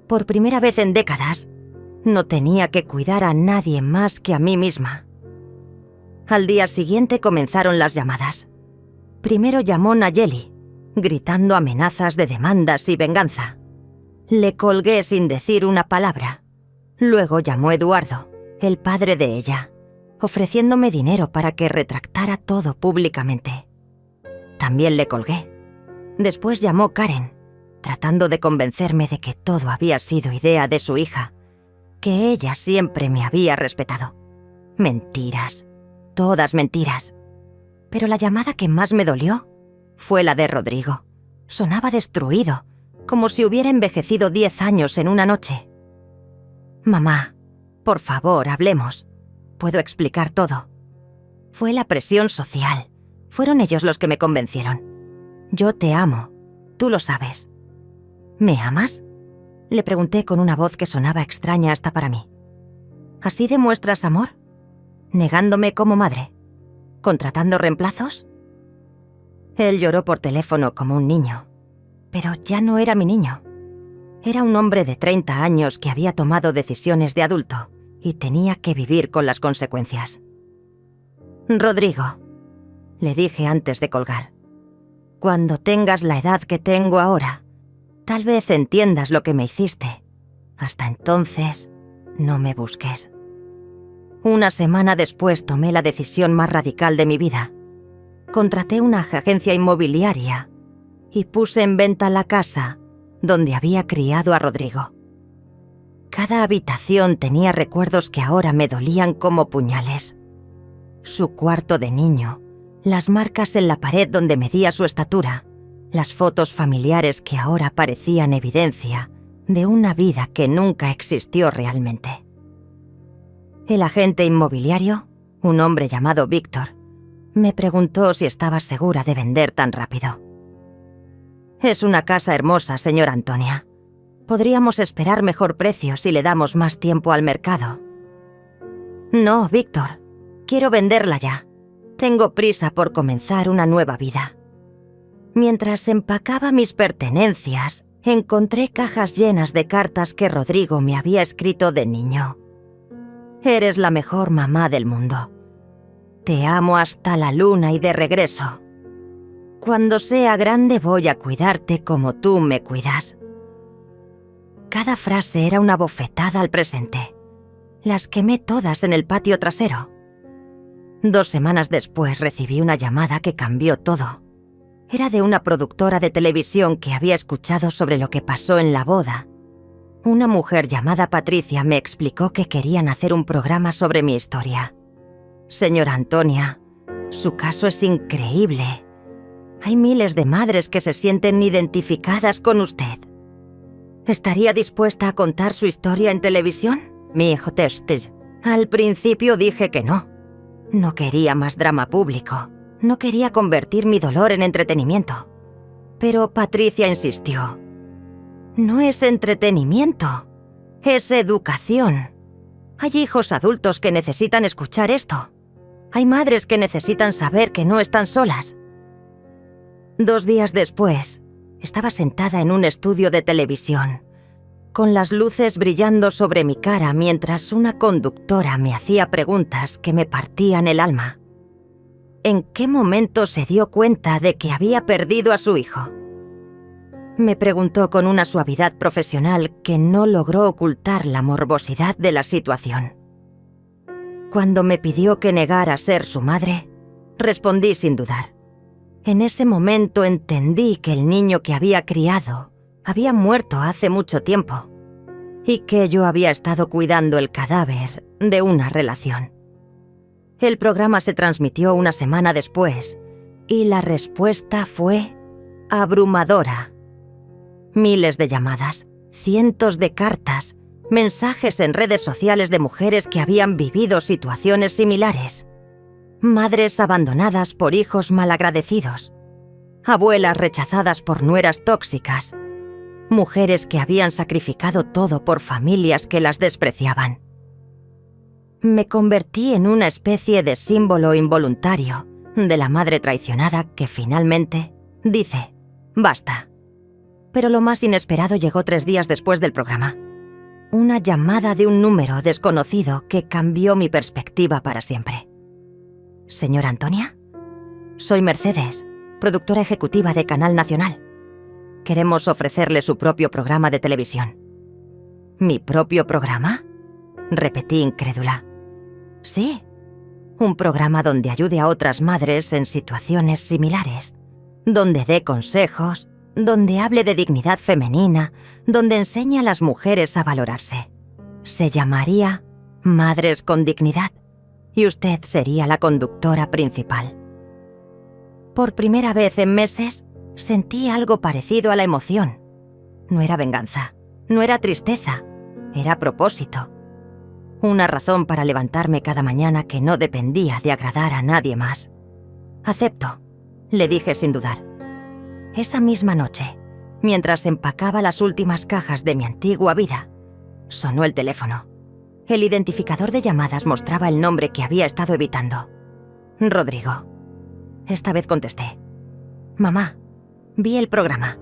Por primera vez en décadas, no tenía que cuidar a nadie más que a mí misma. Al día siguiente comenzaron las llamadas. Primero llamó Nayeli, gritando amenazas de demandas y venganza. Le colgué sin decir una palabra. Luego llamó Eduardo, el padre de ella, ofreciéndome dinero para que retractara todo públicamente. También le colgué. Después llamó Karen, tratando de convencerme de que todo había sido idea de su hija, que ella siempre me había respetado. Mentiras, todas mentiras. Pero la llamada que más me dolió fue la de Rodrigo. Sonaba destruido, como si hubiera envejecido 10 años en una noche. «Mamá, por favor, hablemos. Puedo explicar todo». Fue la presión social. Fueron ellos los que me convencieron. Yo te amo. Tú lo sabes. ¿Me amas?, le pregunté con una voz que sonaba extraña hasta para mí. ¿Así demuestras amor? ¿Negándome como madre? ¿Contratando reemplazos? Él lloró por teléfono como un niño. Pero ya no era mi niño. Era un hombre de 30 años que había tomado decisiones de adulto y tenía que vivir con las consecuencias. «Rodrigo», le dije antes de colgar, «cuando tengas la edad que tengo ahora, tal vez entiendas lo que me hiciste. Hasta entonces, no me busques». Una semana después tomé la decisión más radical de mi vida. Contraté una agencia inmobiliaria y puse en venta la casa donde había criado a Rodrigo. Cada habitación tenía recuerdos que ahora me dolían como puñales. Su cuarto de niño, las marcas en la pared donde medía su estatura, las fotos familiares que ahora parecían evidencia de una vida que nunca existió realmente. El agente inmobiliario, un hombre llamado Víctor, me preguntó si estaba segura de vender tan rápido. «Es una casa hermosa, señora Antonia. Podríamos esperar mejor precio si le damos más tiempo al mercado». «No, Víctor. Quiero venderla ya. Tengo prisa por comenzar una nueva vida». Mientras empacaba mis pertenencias, encontré cajas llenas de cartas que Rodrigo me había escrito de niño. «Eres la mejor mamá del mundo. Te amo hasta la luna y de regreso. Cuando sea grande voy a cuidarte como tú me cuidas». Cada frase era una bofetada al presente. Las quemé todas en el patio trasero. 2 semanas después recibí una llamada que cambió todo. Era de una productora de televisión que había escuchado sobre lo que pasó en la boda. Una mujer llamada Patricia me explicó que querían hacer un programa sobre mi historia. «Señora Antonia, su caso es increíble. Hay miles de madres que se sienten identificadas con usted. ¿Estaría dispuesta a contar su historia en televisión?» Al principio dije que no. No quería más drama público. No quería convertir mi dolor en entretenimiento. Pero Patricia insistió. «No es entretenimiento. Es educación. Hay hijos adultos que necesitan escuchar esto. Hay madres que necesitan saber que no están solas». 2 días después, estaba sentada en un estudio de televisión, con las luces brillando sobre mi cara mientras una conductora me hacía preguntas que me partían el alma. ¿En qué momento se dio cuenta de que había perdido a su hijo? Me preguntó con una suavidad profesional que no logró ocultar la morbosidad de la situación. Cuando me pidió que negara ser su madre, respondí sin dudar. En ese momento entendí que el niño que había criado había muerto hace mucho tiempo y que yo había estado cuidando el cadáver de una relación. El programa se transmitió una semana después y la respuesta fue abrumadora. Miles de llamadas, cientos de cartas, mensajes en redes sociales de mujeres que habían vivido situaciones similares. Madres abandonadas por hijos malagradecidos. Abuelas rechazadas por nueras tóxicas. Mujeres que habían sacrificado todo por familias que las despreciaban. Me convertí en una especie de símbolo involuntario de la madre traicionada que finalmente dice, «Basta». Pero lo más inesperado llegó 3 días después del programa. Una llamada de un número desconocido que cambió mi perspectiva para siempre. «¿Señora Antonia? Soy Mercedes, productora ejecutiva de Canal Nacional. Queremos ofrecerle su propio programa de televisión». «¿Mi propio programa?», repetí incrédula. «Sí, un programa donde ayude a otras madres en situaciones similares, donde dé consejos, donde hable de dignidad femenina, donde enseñe a las mujeres a valorarse. Se llamaría Madres con Dignidad y usted sería la conductora principal». Por primera vez en meses, sentí algo parecido a la emoción. No era venganza, no era tristeza, era propósito. Una razón para levantarme cada mañana que no dependía de agradar a nadie más. «Acepto», le dije sin dudar. Esa misma noche, mientras empacaba las últimas cajas de mi antigua vida, sonó el teléfono. El identificador de llamadas mostraba el nombre que había estado evitando. Rodrigo. Esta vez contesté. «Mamá, vi el programa.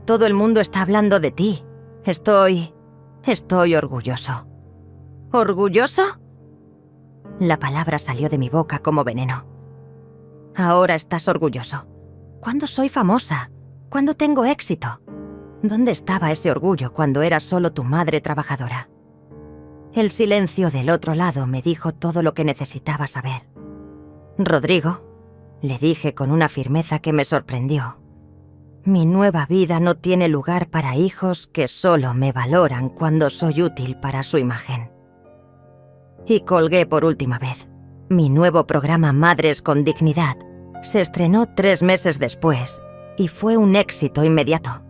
Todo el mundo está hablando de ti. Estoy orgulloso». «¿Orgulloso?». La palabra salió de mi boca como veneno. «Ahora estás orgulloso. ¿Cuándo soy famosa? ¿Cuándo tengo éxito? ¿Dónde estaba ese orgullo cuando era solo tu madre trabajadora?». El silencio del otro lado me dijo todo lo que necesitaba saber. «Rodrigo», le dije con una firmeza que me sorprendió, «mi nueva vida no tiene lugar para hijos que solo me valoran cuando soy útil para su imagen». Y colgué por última vez. Mi nuevo programa Madres con Dignidad se estrenó 3 meses después y fue un éxito inmediato.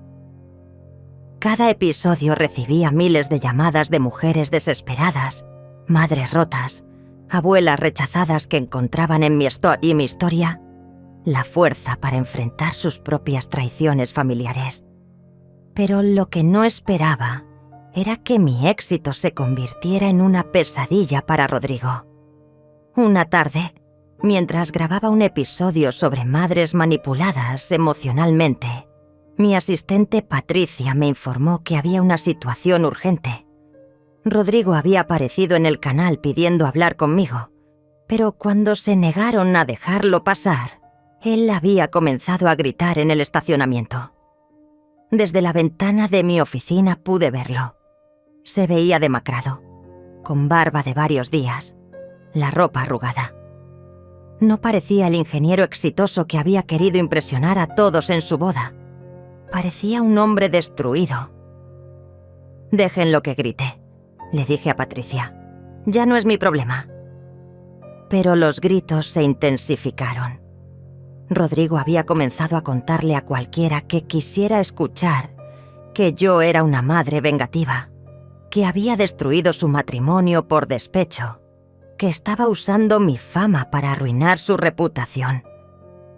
Cada episodio recibía miles de llamadas de mujeres desesperadas, madres rotas, abuelas rechazadas que encontraban en mi historia la fuerza para enfrentar sus propias traiciones familiares. Pero lo que no esperaba era que mi éxito se convirtiera en una pesadilla para Rodrigo. Una tarde, mientras grababa un episodio sobre madres manipuladas emocionalmente, mi asistente Patricia me informó que había una situación urgente. Rodrigo había aparecido en el canal pidiendo hablar conmigo, pero cuando se negaron a dejarlo pasar, él había comenzado a gritar en el estacionamiento. Desde la ventana de mi oficina pude verlo. Se veía demacrado, con barba de varios días, la ropa arrugada. No parecía el ingeniero exitoso que había querido impresionar a todos en su boda. Parecía un hombre destruido. «Déjenlo que grite», le dije a Patricia. «Ya no es mi problema». Pero los gritos se intensificaron. Rodrigo había comenzado a contarle a cualquiera que quisiera escuchar que yo era una madre vengativa, que había destruido su matrimonio por despecho, que estaba usando mi fama para arruinar su reputación.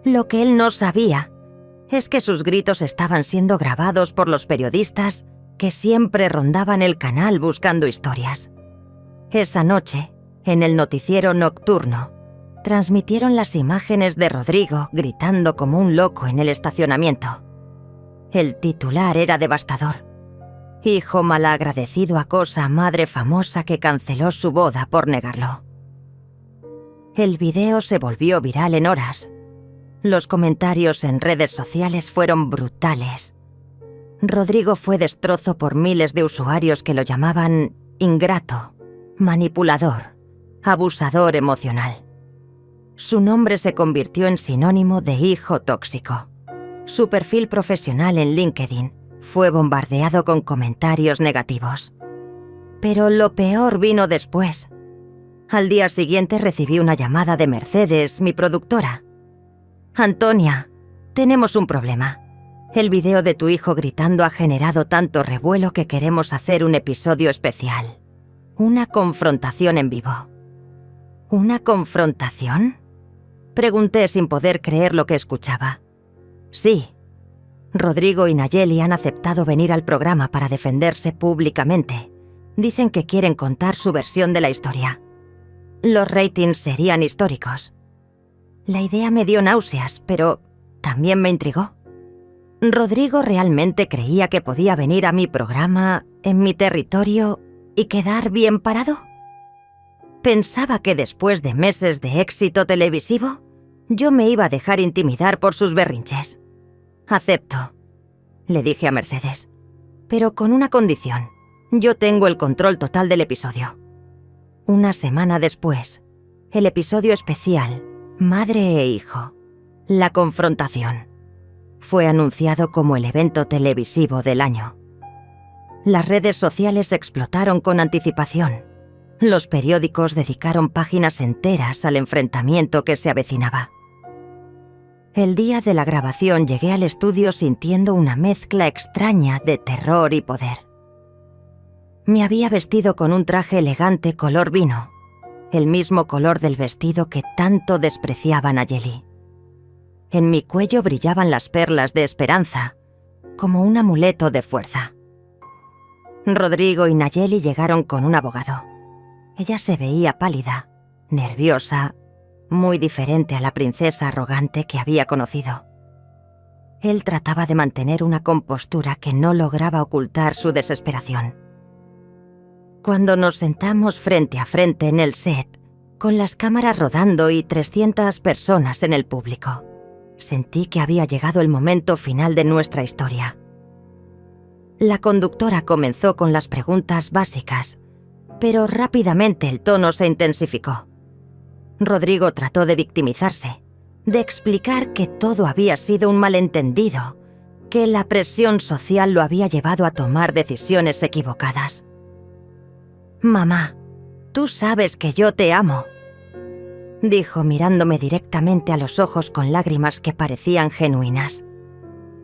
Lo que él no sabía es que sus gritos estaban siendo grabados por los periodistas que siempre rondaban el canal buscando historias. Esa noche, en el noticiero nocturno, transmitieron las imágenes de Rodrigo gritando como un loco en el estacionamiento. El titular era devastador. «Hijo malagradecido acosa a madre famosa que canceló su boda por negarlo». El video se volvió viral en horas. Los comentarios en redes sociales fueron brutales. Rodrigo fue destrozo por miles de usuarios que lo llamaban ingrato, manipulador, abusador emocional. Su nombre se convirtió en sinónimo de hijo tóxico. Su perfil profesional en LinkedIn fue bombardeado con comentarios negativos. Pero lo peor vino después. Al día siguiente recibí una llamada de Mercedes, mi productora. «Antonia, tenemos un problema. El video de tu hijo gritando ha generado tanto revuelo que queremos hacer un episodio especial. Una confrontación en vivo». «¿Una confrontación?», pregunté sin poder creer lo que escuchaba. «Sí. Rodrigo y Nayeli han aceptado venir al programa para defenderse públicamente. Dicen que quieren contar su versión de la historia. Los ratings serían históricos». La idea me dio náuseas, pero también me intrigó. ¿Rodrigo realmente creía que podía venir a mi programa, en mi territorio, y quedar bien parado? ¿Pensaba que después de meses de éxito televisivo, yo me iba a dejar intimidar por sus berrinches? «Acepto», le dije a Mercedes, «pero con una condición. Yo tengo el control total del episodio». Una semana después, el episodio especial Madre e hijo, la confrontación, fue anunciado como el evento televisivo del año. Las redes sociales explotaron con anticipación. Los periódicos dedicaron páginas enteras al enfrentamiento que se avecinaba. El día de la grabación llegué al estudio sintiendo una mezcla extraña de terror y poder. Me había vestido con un traje elegante color vino, el mismo color del vestido que tanto despreciaba Nayeli. En mi cuello brillaban las perlas de esperanza, como un amuleto de fuerza. Rodrigo y Nayeli llegaron con un abogado. Ella se veía pálida, nerviosa, muy diferente a la princesa arrogante que había conocido. Él trataba de mantener una compostura que no lograba ocultar su desesperación. Cuando nos sentamos frente a frente en el set, con las cámaras rodando y 300 personas en el público, sentí que había llegado el momento final de nuestra historia. La conductora comenzó con las preguntas básicas, pero rápidamente el tono se intensificó. Rodrigo trató de victimizarse, de explicar que todo había sido un malentendido, que la presión social lo había llevado a tomar decisiones equivocadas. «Mamá, tú sabes que yo te amo», dijo mirándome directamente a los ojos con lágrimas que parecían genuinas.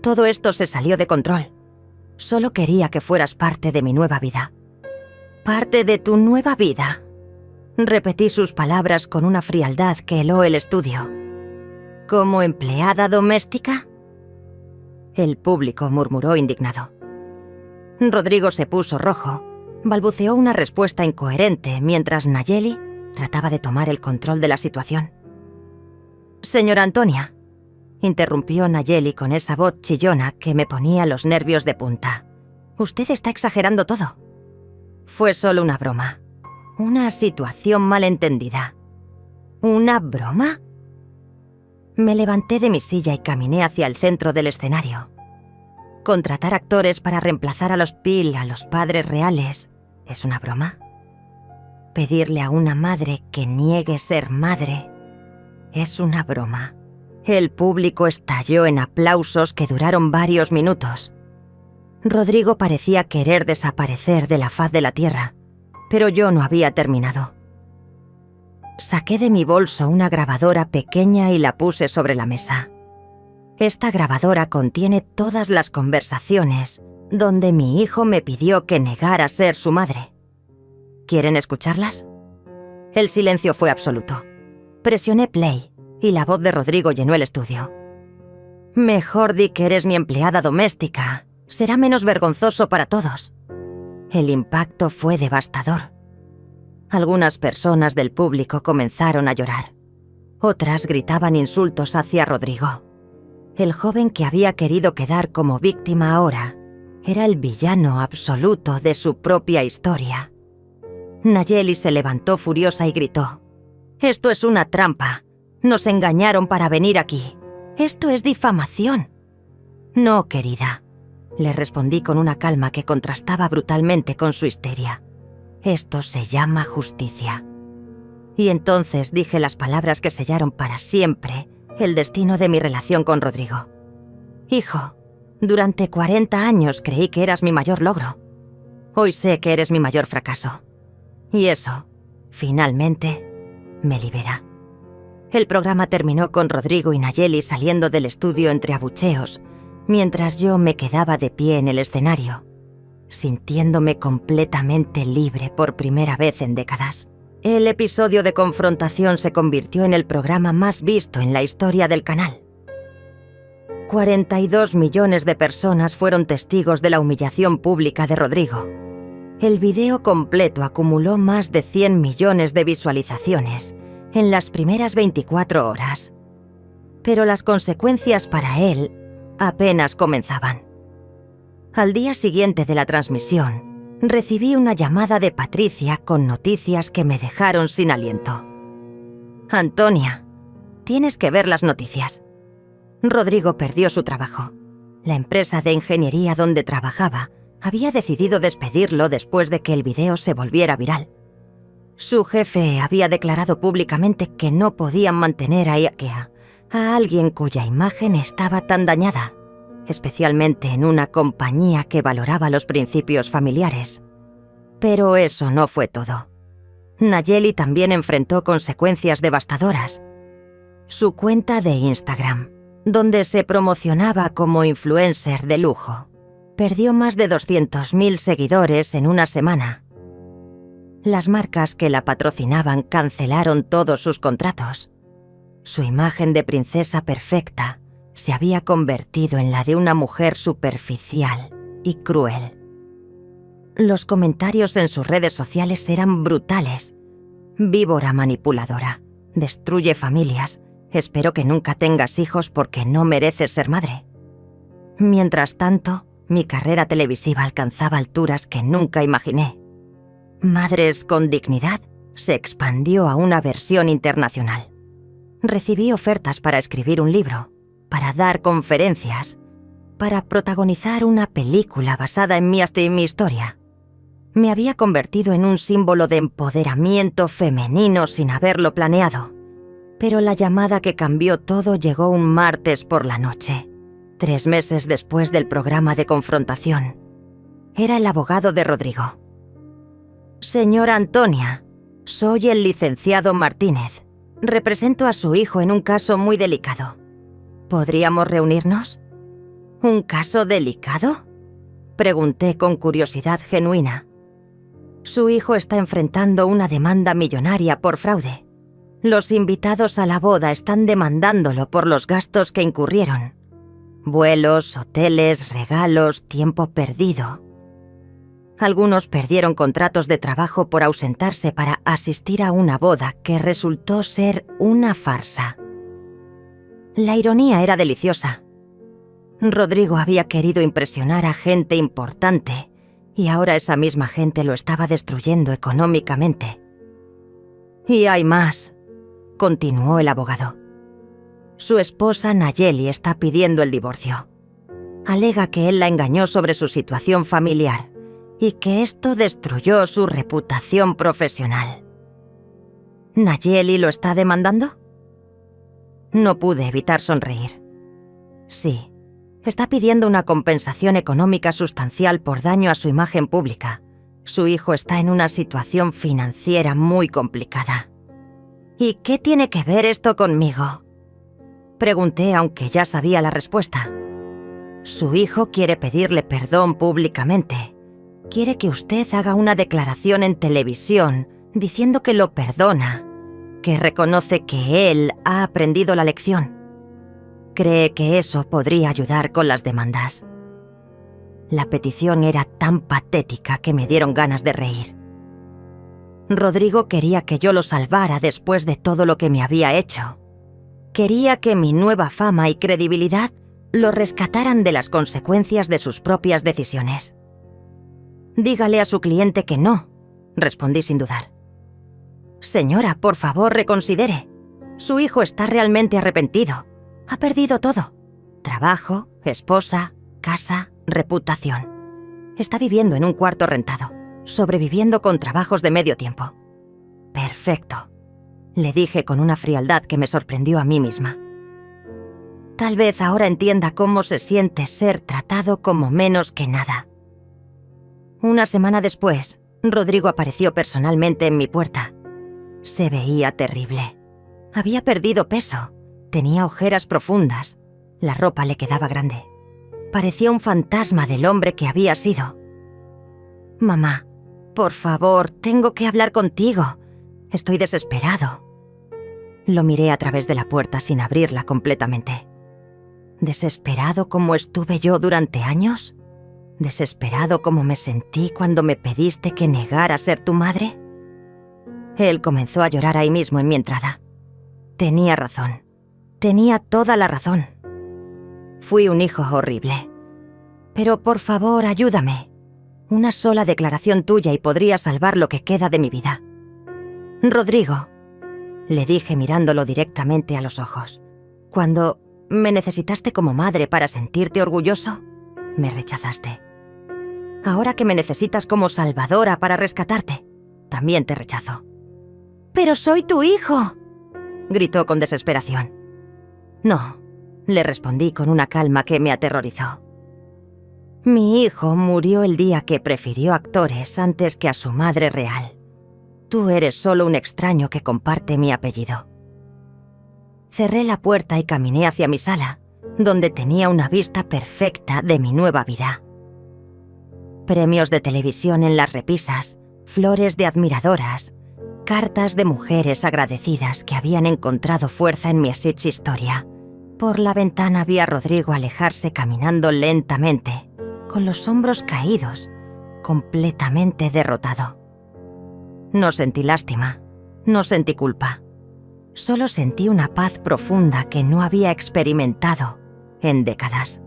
«Todo esto se salió de control. Solo quería que fueras parte de mi nueva vida». «¿Parte de tu nueva vida?», repetí sus palabras con una frialdad que heló el estudio. «¿Como empleada doméstica?». El público murmuró indignado. Rodrigo se puso rojo, balbuceó una respuesta incoherente mientras Nayeli trataba de tomar el control de la situación. «Señora Antonia», interrumpió Nayeli con esa voz chillona que me ponía los nervios de punta. «Usted está exagerando todo. Fue solo una broma. Una situación malentendida». «¿Una broma?». Me levanté de mi silla y caminé hacia el centro del escenario. ¿Contratar actores para reemplazar a los Peel, a los padres reales, es una broma? ¿Pedirle a una madre que niegue ser madre es una broma? El público estalló en aplausos que duraron varios minutos. Rodrigo parecía querer desaparecer de la faz de la tierra, pero yo no había terminado. Saqué de mi bolso una grabadora pequeña y la puse sobre la mesa. Esta grabadora contiene todas las conversaciones donde mi hijo me pidió que negara ser su madre. ¿Quieren escucharlas? El silencio fue absoluto. Presioné play y la voz de Rodrigo llenó el estudio. «Mejor di que eres mi empleada doméstica. Será menos vergonzoso para todos». El impacto fue devastador. Algunas personas del público comenzaron a llorar. Otras gritaban insultos hacia Rodrigo. El joven que había querido quedar como víctima ahora era el villano absoluto de su propia historia. Nayeli se levantó furiosa y gritó: «Esto es una trampa. Nos engañaron para venir aquí. Esto es difamación». «No, querida», le respondí con una calma que contrastaba brutalmente con su histeria. «Esto se llama justicia». Y entonces dije las palabras que sellaron para siempre el destino de mi relación con Rodrigo. «Hijo, durante 40 años creí que eras mi mayor logro. Hoy sé que eres mi mayor fracaso. Y eso, finalmente, me libera». El programa terminó con Rodrigo y Nayeli saliendo del estudio entre abucheos, mientras yo me quedaba de pie en el escenario, sintiéndome completamente libre por primera vez en décadas. El episodio de confrontación se convirtió en el programa más visto en la historia del canal. 42 millones de personas fueron testigos de la humillación pública de Rodrigo. El video completo acumuló más de 100 millones de visualizaciones en las primeras 24 horas. Pero las consecuencias para él apenas comenzaban. Al día siguiente de la transmisión, recibí una llamada de Patricia con noticias que me dejaron sin aliento. «Antonia, tienes que ver las noticias. Rodrigo perdió su trabajo. La empresa de ingeniería donde trabajaba había decidido despedirlo después de que el video se volviera viral. Su jefe había declarado públicamente que no podían mantener a alguien cuya imagen estaba tan dañada, especialmente en una compañía que valoraba los principios familiares. Pero eso no fue todo. Nayeli también enfrentó consecuencias devastadoras. Su cuenta de Instagram, donde se promocionaba como influencer de lujo. Perdió más de 200.000 seguidores en una semana. Las marcas que la patrocinaban cancelaron todos sus contratos. Su imagen de princesa perfecta se había convertido en la de una mujer superficial y cruel. Los comentarios en sus redes sociales eran brutales. Víbora manipuladora, destruye familias, espero que nunca tengas hijos porque no mereces ser madre. Mientras tanto, mi carrera televisiva alcanzaba alturas que nunca imaginé. Madres con Dignidad se expandió a una versión internacional. Recibí ofertas para escribir un libro, para dar conferencias, para protagonizar una película basada en mi historia. Me había convertido en un símbolo de empoderamiento femenino sin haberlo planeado. Pero la llamada que cambió todo llegó un martes por la noche, 3 meses después del programa de confrontación. Era el abogado de Rodrigo. Señora Antonia, soy el licenciado Martínez. Represento a su hijo en un caso muy delicado. ¿Podríamos reunirnos? ¿Un caso delicado?, pregunté con curiosidad genuina. Su hijo está enfrentando una demanda millonaria por fraude. Los invitados a la boda están demandándolo por los gastos que incurrieron. Vuelos, hoteles, regalos, tiempo perdido. Algunos perdieron contratos de trabajo por ausentarse para asistir a una boda que resultó ser una farsa. La ironía era deliciosa. Rodrigo había querido impresionar a gente importante y ahora esa misma gente lo estaba destruyendo económicamente. Y hay más, continuó el abogado. Su esposa Nayeli está pidiendo el divorcio. Alega que él la engañó sobre su situación familiar y que esto destruyó su reputación profesional. ¿Nayeli lo está demandando? No pude evitar sonreír. Sí, está pidiendo una compensación económica sustancial por daño a su imagen pública. Su hijo está en una situación financiera muy complicada. ¿Y qué tiene que ver esto conmigo?, pregunté, aunque ya sabía la respuesta. Su hijo quiere pedirle perdón públicamente. Quiere que usted haga una declaración en televisión diciendo que lo perdona, que reconoce que él ha aprendido la lección. Cree que eso podría ayudar con las demandas. La petición era tan patética que me dieron ganas de reír. Rodrigo quería que yo lo salvara después de todo lo que me había hecho. Quería que mi nueva fama y credibilidad lo rescataran de las consecuencias de sus propias decisiones. Dígale a su cliente que no, respondí sin dudar. Señora, por favor, reconsidere. Su hijo está realmente arrepentido. Ha perdido todo. Trabajo, esposa, casa, reputación. Está viviendo en un cuarto rentado, sobreviviendo con trabajos de medio tiempo. Perfecto, le dije con una frialdad que me sorprendió a mí misma. Tal vez ahora entienda cómo se siente ser tratado como menos que nada. Una semana después, Rodrigo apareció personalmente en mi puerta. Se veía terrible. Había perdido peso, tenía ojeras profundas, la ropa le quedaba grande. Parecía un fantasma del hombre que había sido. Mamá, por favor, tengo que hablar contigo. Estoy desesperado. Lo miré a través de la puerta sin abrirla completamente. ¿Desesperado como estuve yo durante años? ¿Desesperado como me sentí cuando me pediste que negara ser tu madre? Él comenzó a llorar ahí mismo en mi entrada. Tenía razón. Tenía toda la razón. Fui un hijo horrible. Pero por favor, ayúdame. Una sola declaración tuya y podría salvar lo que queda de mi vida. Rodrigo, le dije mirándolo directamente a los ojos. Cuando me necesitaste como madre para sentirte orgulloso, me rechazaste. Ahora que me necesitas como salvadora para rescatarte, también te rechazo. ¡Pero soy tu hijo!, gritó con desesperación. No, le respondí con una calma que me aterrorizó. Mi hijo murió el día que prefirió actores antes que a su madre real. Tú eres solo un extraño que comparte mi apellido. Cerré la puerta y caminé hacia mi sala, donde tenía una vista perfecta de mi nueva vida. Premios de televisión en las repisas, flores de admiradoras, cartas de mujeres agradecidas que habían encontrado fuerza en mi historia. Por la ventana vi a Rodrigo alejarse caminando lentamente, con los hombros caídos, completamente derrotado. No sentí lástima, no sentí culpa. Solo sentí una paz profunda que no había experimentado en décadas.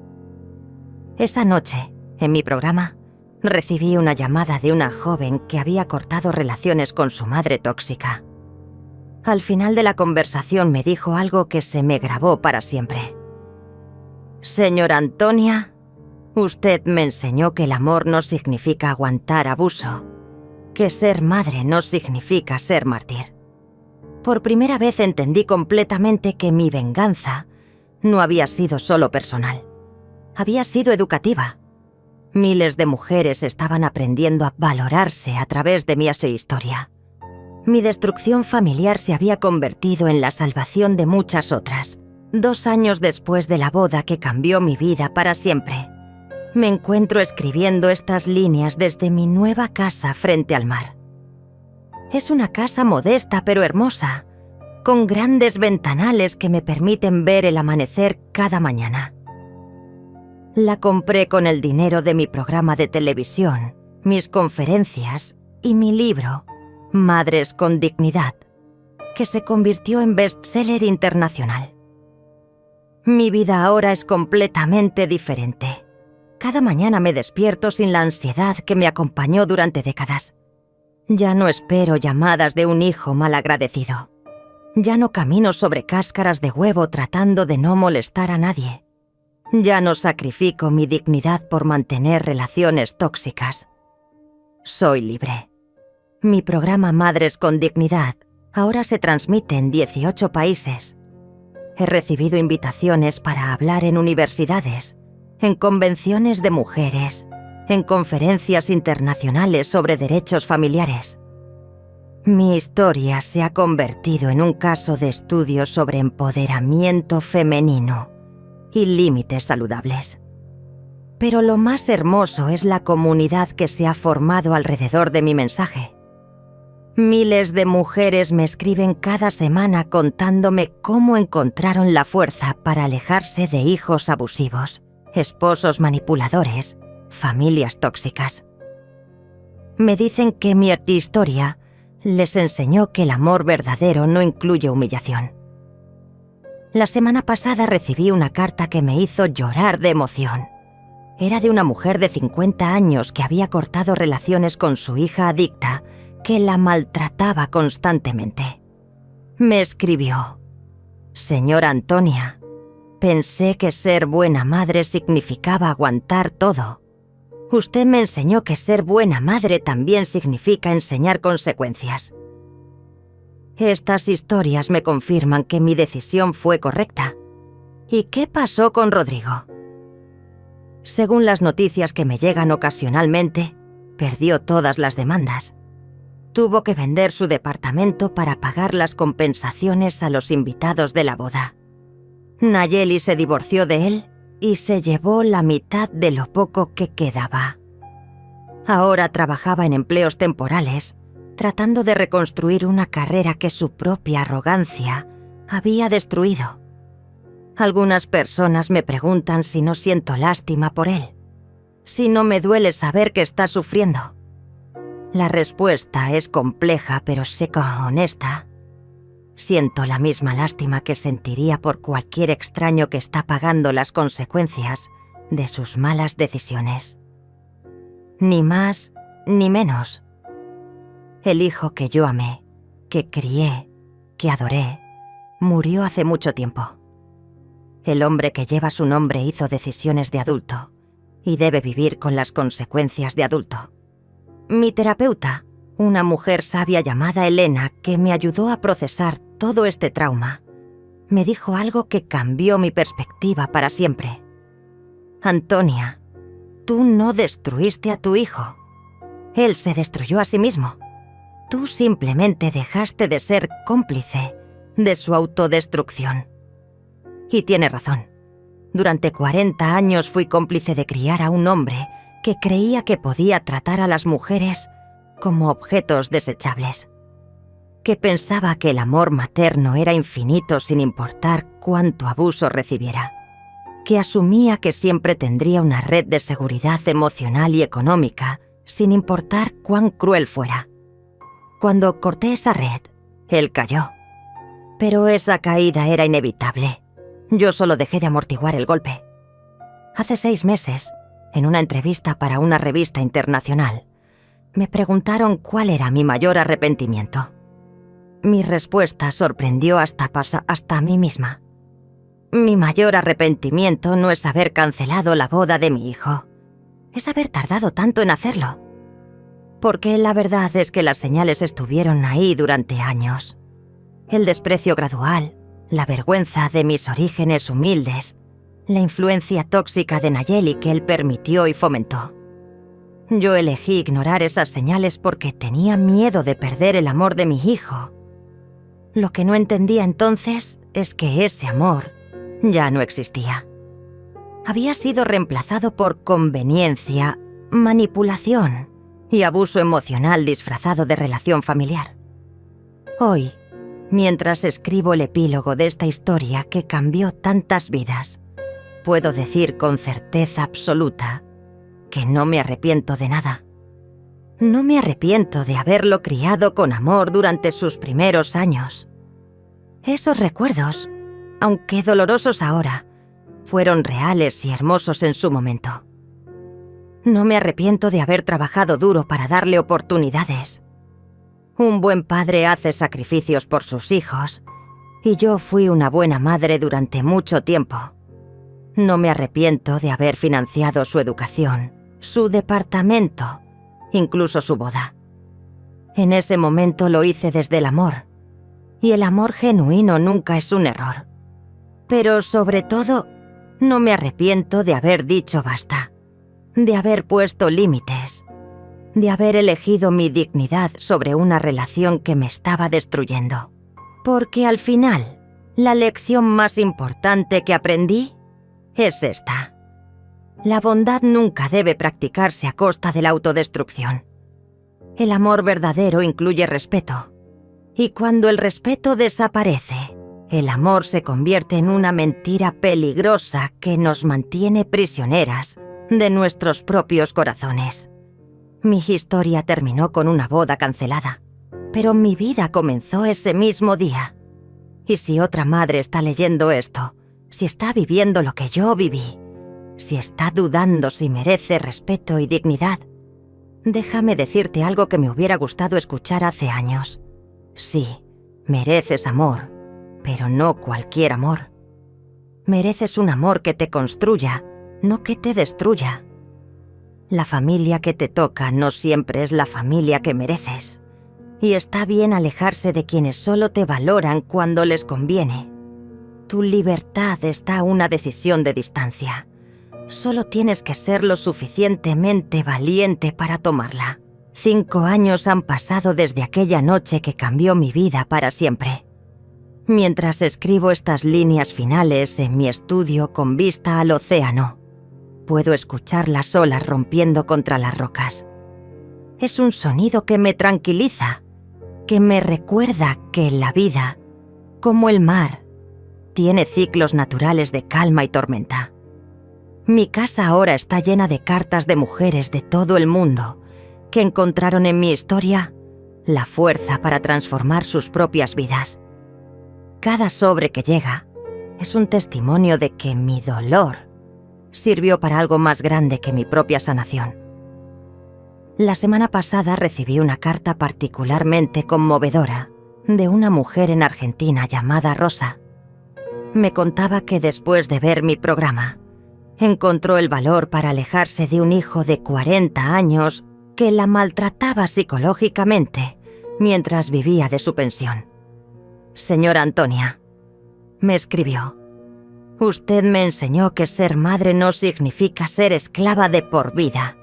Esa noche, en mi programa, recibí una llamada de una joven que había cortado relaciones con su madre tóxica. Al final de la conversación me dijo algo que se me grabó para siempre. «Señora Antonia, usted me enseñó que el amor no significa aguantar abuso, que ser madre no significa ser mártir». Por primera vez entendí completamente que mi venganza no había sido solo personal. Había sido educativa. Miles de mujeres estaban aprendiendo a valorarse a través de mi historia. Mi destrucción familiar se había convertido en la salvación de muchas otras. 2 años después de la boda que cambió mi vida para siempre, me encuentro escribiendo estas líneas desde mi nueva casa frente al mar. Es una casa modesta pero hermosa, con grandes ventanales que me permiten ver el amanecer cada mañana. La compré con el dinero de mi programa de televisión, mis conferencias y mi libro, Madres con Dignidad, que se convirtió en bestseller internacional. Mi vida ahora es completamente diferente. Cada mañana me despierto sin la ansiedad que me acompañó durante décadas. Ya no espero llamadas de un hijo malagradecido. Ya no camino sobre cáscaras de huevo tratando de no molestar a nadie. Ya no sacrifico mi dignidad por mantener relaciones tóxicas. Soy libre. Mi programa Madres con Dignidad ahora se transmite en 18 países. He recibido invitaciones para hablar en universidades, en convenciones de mujeres, en conferencias internacionales sobre derechos familiares. Mi historia se ha convertido en un caso de estudio sobre empoderamiento femenino y límites saludables. Pero lo más hermoso es la comunidad que se ha formado alrededor de mi mensaje. Miles de mujeres me escriben cada semana contándome cómo encontraron la fuerza para alejarse de hijos abusivos, esposos manipuladores, familias tóxicas. Me dicen que mi historia les enseñó que el amor verdadero no incluye humillación. La semana pasada recibí una carta que me hizo llorar de emoción. Era de una mujer de 50 años que había cortado relaciones con su hija adicta, que la maltrataba constantemente. Me escribió: «Señora Antonia, pensé que ser buena madre significaba aguantar todo. Usted me enseñó que ser buena madre también significa enseñar consecuencias». Estas historias me confirman que mi decisión fue correcta. ¿Y qué pasó con Rodrigo? Según las noticias que me llegan ocasionalmente, perdió todas las demandas. Tuvo que vender su departamento para pagar las compensaciones a los invitados de la boda. Nayeli se divorció de él y se llevó la mitad de lo poco que quedaba. Ahora trabajaba en empleos temporales, tratando de reconstruir una carrera que su propia arrogancia había destruido. Algunas personas me preguntan si no siento lástima por él, si no me duele saber que está sufriendo. La respuesta es compleja pero seca, honesta. Siento la misma lástima que sentiría por cualquier extraño que está pagando las consecuencias de sus malas decisiones. Ni más ni menos. El hijo que yo amé, que crié, que adoré, murió hace mucho tiempo. El hombre que lleva su nombre hizo decisiones de adulto y debe vivir con las consecuencias de adulto. Mi terapeuta, una mujer sabia llamada Elena, que me ayudó a procesar todo este trauma, me dijo algo que cambió mi perspectiva para siempre. Antonia, tú no destruiste a tu hijo. Él se destruyó a sí mismo. Tú simplemente dejaste de ser cómplice de su autodestrucción. Y tiene razón. Durante 40 años fui cómplice de criar a un hombre que creía que podía tratar a las mujeres como objetos desechables, que pensaba que el amor materno era infinito sin importar cuánto abuso recibiera, que asumía que siempre tendría una red de seguridad emocional y económica sin importar cuán cruel fuera. Cuando corté esa red, él cayó. Pero esa caída era inevitable. Yo solo dejé de amortiguar el golpe. Hace 6 meses, en una entrevista para una revista internacional, me preguntaron cuál era mi mayor arrepentimiento. Mi respuesta sorprendió hasta a mí misma. Mi mayor arrepentimiento no es haber cancelado la boda de mi hijo. Es haber tardado tanto en hacerlo. Porque la verdad es que las señales estuvieron ahí durante años. El desprecio gradual, la vergüenza de mis orígenes humildes, la influencia tóxica de Nayeli que él permitió y fomentó. Yo elegí ignorar esas señales porque tenía miedo de perder el amor de mi hijo. Lo que no entendía entonces es que ese amor ya no existía. Había sido reemplazado por conveniencia, manipulación y abuso emocional disfrazado de relación familiar. Hoy, mientras escribo el epílogo de esta historia que cambió tantas vidas, puedo decir con certeza absoluta que no me arrepiento de nada. No me arrepiento de haberlo criado con amor durante sus primeros años. Esos recuerdos, aunque dolorosos ahora, fueron reales y hermosos en su momento. No me arrepiento de haber trabajado duro para darle oportunidades. Un buen padre hace sacrificios por sus hijos, y yo fui una buena madre durante mucho tiempo. No me arrepiento de haber financiado su educación, su departamento, incluso su boda. En ese momento lo hice desde el amor, y el amor genuino nunca es un error. Pero sobre todo, no me arrepiento de haber dicho basta, de haber puesto límites, de haber elegido mi dignidad sobre una relación que me estaba destruyendo. Porque al final, la lección más importante que aprendí es esta. La bondad nunca debe practicarse a costa de la autodestrucción. El amor verdadero incluye respeto. Y cuando el respeto desaparece, el amor se convierte en una mentira peligrosa que nos mantiene prisioneras de nuestros propios corazones. Mi historia terminó con una boda cancelada, pero mi vida comenzó ese mismo día. Y si otra madre está leyendo esto, si está viviendo lo que yo viví, si está dudando si merece respeto y dignidad, déjame decirte algo que me hubiera gustado escuchar hace años. Sí, mereces amor, pero no cualquier amor. Mereces un amor que te construya, no que te destruya. La familia que te toca no siempre es la familia que mereces. Y está bien alejarse de quienes solo te valoran cuando les conviene. Tu libertad está a una decisión de distancia. Solo tienes que ser lo suficientemente valiente para tomarla. 5 años han pasado desde aquella noche que cambió mi vida para siempre. Mientras escribo estas líneas finales en mi estudio con vista al océano, puedo escuchar las olas rompiendo contra las rocas. Es un sonido que me tranquiliza, que me recuerda que la vida, como el mar, tiene ciclos naturales de calma y tormenta. Mi casa ahora está llena de cartas de mujeres de todo el mundo que encontraron en mi historia la fuerza para transformar sus propias vidas. Cada sobre que llega es un testimonio de que mi dolor sirvió para algo más grande que mi propia sanación. La semana pasada recibí una carta particularmente conmovedora de una mujer en Argentina llamada Rosa. Me contaba que después de ver mi programa, encontró el valor para alejarse de un hijo de 40 años que la maltrataba psicológicamente mientras vivía de su pensión. Señora Antonia, me escribió, usted me enseñó que ser madre no significa ser esclava de por vida.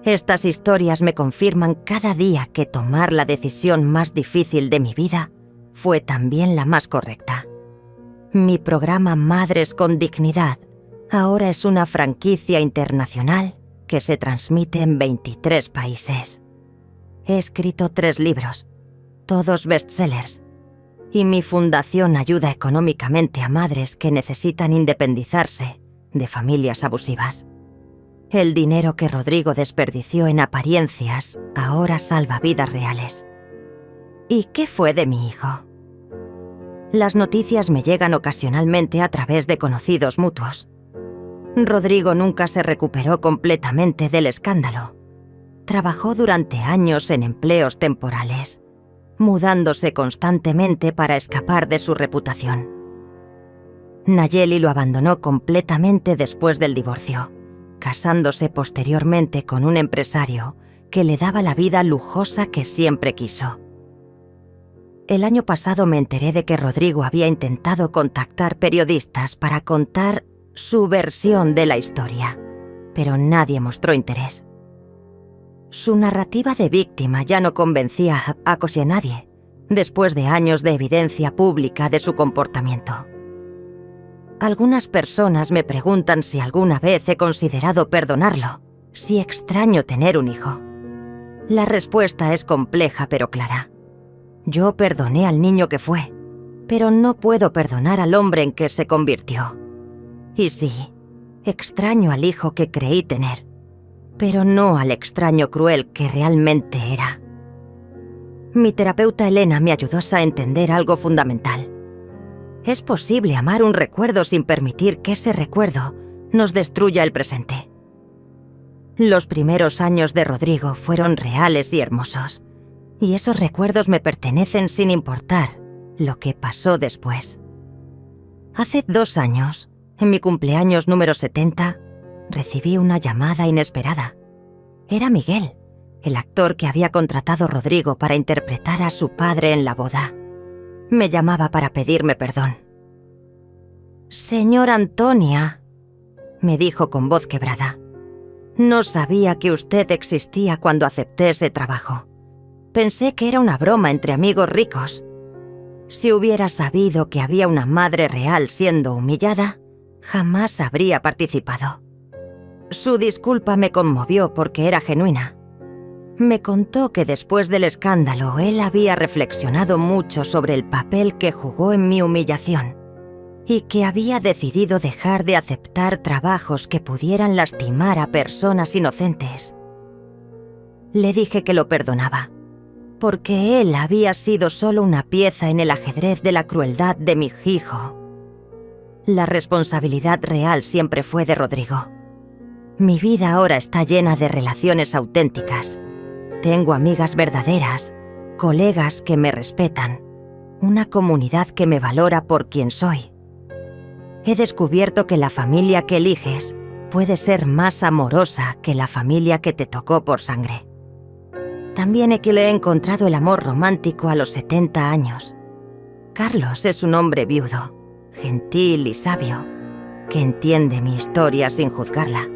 Estas historias me confirman cada día que tomar la decisión más difícil de mi vida fue también la más correcta. Mi programa Madres con Dignidad Ahora es una franquicia internacional que se transmite en 23 países. He escrito 3 libros, todos bestsellers, y mi fundación ayuda económicamente a madres que necesitan independizarse de familias abusivas. El dinero que Rodrigo desperdició en apariencias ahora salva vidas reales. ¿Y qué fue de mi hijo? Las noticias me llegan ocasionalmente a través de conocidos mutuos. Rodrigo nunca se recuperó completamente del escándalo. Trabajó durante años en empleos temporales, mudándose constantemente para escapar de su reputación. Nayeli lo abandonó completamente después del divorcio, casándose posteriormente con un empresario que le daba la vida lujosa que siempre quiso. El año pasado me enteré de que Rodrigo había intentado contactar periodistas para contar su versión de la historia, pero nadie mostró interés. Su narrativa de víctima ya no convencía a casi nadie, después de años de evidencia pública de su comportamiento. Algunas personas me preguntan si alguna vez he considerado perdonarlo, si extraño tener un hijo. La respuesta es compleja pero clara. Yo perdoné al niño que fue, pero no puedo perdonar al hombre en que se convirtió. Y sí, extraño al hijo que creí tener, pero no al extraño cruel que realmente era. Mi terapeuta Elena me ayudó a entender algo fundamental. Es posible amar un recuerdo sin permitir que ese recuerdo nos destruya el presente. Los primeros años de Rodrigo fueron reales y hermosos, y esos recuerdos me pertenecen sin importar lo que pasó después. Hace 2 años, en mi cumpleaños número 70, recibí una llamada inesperada. Era Miguel, el actor que había contratado Rodrigo para interpretar a su padre en la boda. Me llamaba para pedirme perdón. «Señor Antonia», me dijo con voz quebrada, «no sabía que usted existía cuando acepté ese trabajo. Pensé que era una broma entre amigos ricos. Si hubiera sabido que había una madre real siendo humillada, jamás habría participado». Su disculpa me conmovió porque era genuina. Me contó que después del escándalo él había reflexionado mucho sobre el papel que jugó en mi humillación y que había decidido dejar de aceptar trabajos que pudieran lastimar a personas inocentes. Le dije que lo perdonaba, porque él había sido solo una pieza en el ajedrez de la crueldad de mi hijo. La responsabilidad real siempre fue de Rodrigo. Mi vida ahora está llena de relaciones auténticas. Tengo amigas verdaderas, colegas que me respetan, una comunidad que me valora por quien soy. He descubierto que la familia que eliges puede ser más amorosa que la familia que te tocó por sangre. También he encontrado el amor romántico a los 70 años. Carlos es un hombre viudo, gentil y sabio, que entiende mi historia sin juzgarla.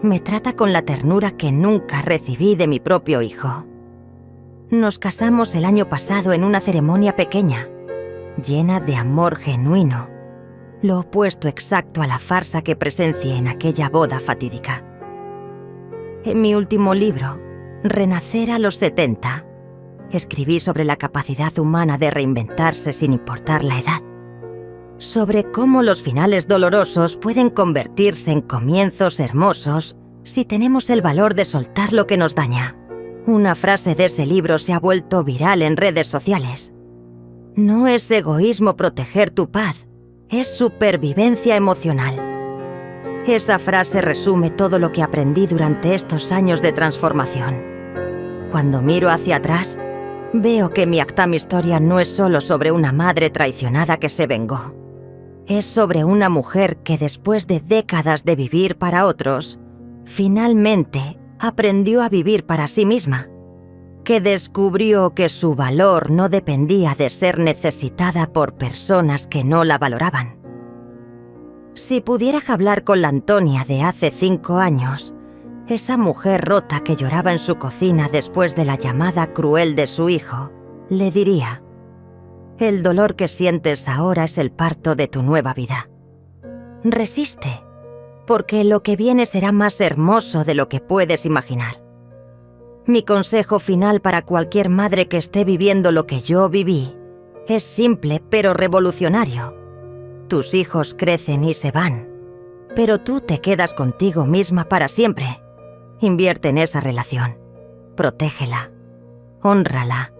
Me trata con la ternura que nunca recibí de mi propio hijo. Nos casamos el año pasado en una ceremonia pequeña, llena de amor genuino, lo opuesto exacto a la farsa que presencié en aquella boda fatídica. En mi último libro, Renacer a los 70, escribí sobre la capacidad humana de reinventarse sin importar la edad, sobre cómo los finales dolorosos pueden convertirse en comienzos hermosos si tenemos el valor de soltar lo que nos daña. Una frase de ese libro se ha vuelto viral en redes sociales. No es egoísmo proteger tu paz, es supervivencia emocional. Esa frase resume todo lo que aprendí durante estos años de transformación. Cuando miro hacia atrás, veo que mi Actam historia no es solo sobre una madre traicionada que se vengó. Es sobre una mujer que después de décadas de vivir para otros, finalmente aprendió a vivir para sí misma, que descubrió que su valor no dependía de ser necesitada por personas que no la valoraban. Si pudiera hablar con la Antonia de hace 5 años, esa mujer rota que lloraba en su cocina después de la llamada cruel de su hijo, le diría: el dolor que sientes ahora es el parto de tu nueva vida. Resiste porque lo que viene será más hermoso de lo que puedes imaginar. Mi consejo final para cualquier madre que esté viviendo lo que yo viví es simple pero revolucionario. Tus hijos crecen y se van, pero tú te quedas contigo misma para siempre. Invierte en esa relación, protégela, hónrala,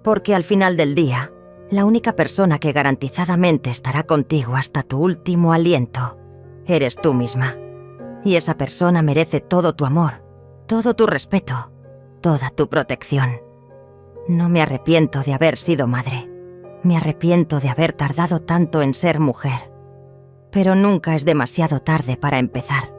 porque al final del día, la única persona que garantizadamente estará contigo hasta tu último aliento eres tú misma. Y esa persona merece todo tu amor, todo tu respeto, toda tu protección. No me arrepiento de haber sido madre. Me arrepiento de haber tardado tanto en ser mujer. Pero nunca es demasiado tarde para empezar.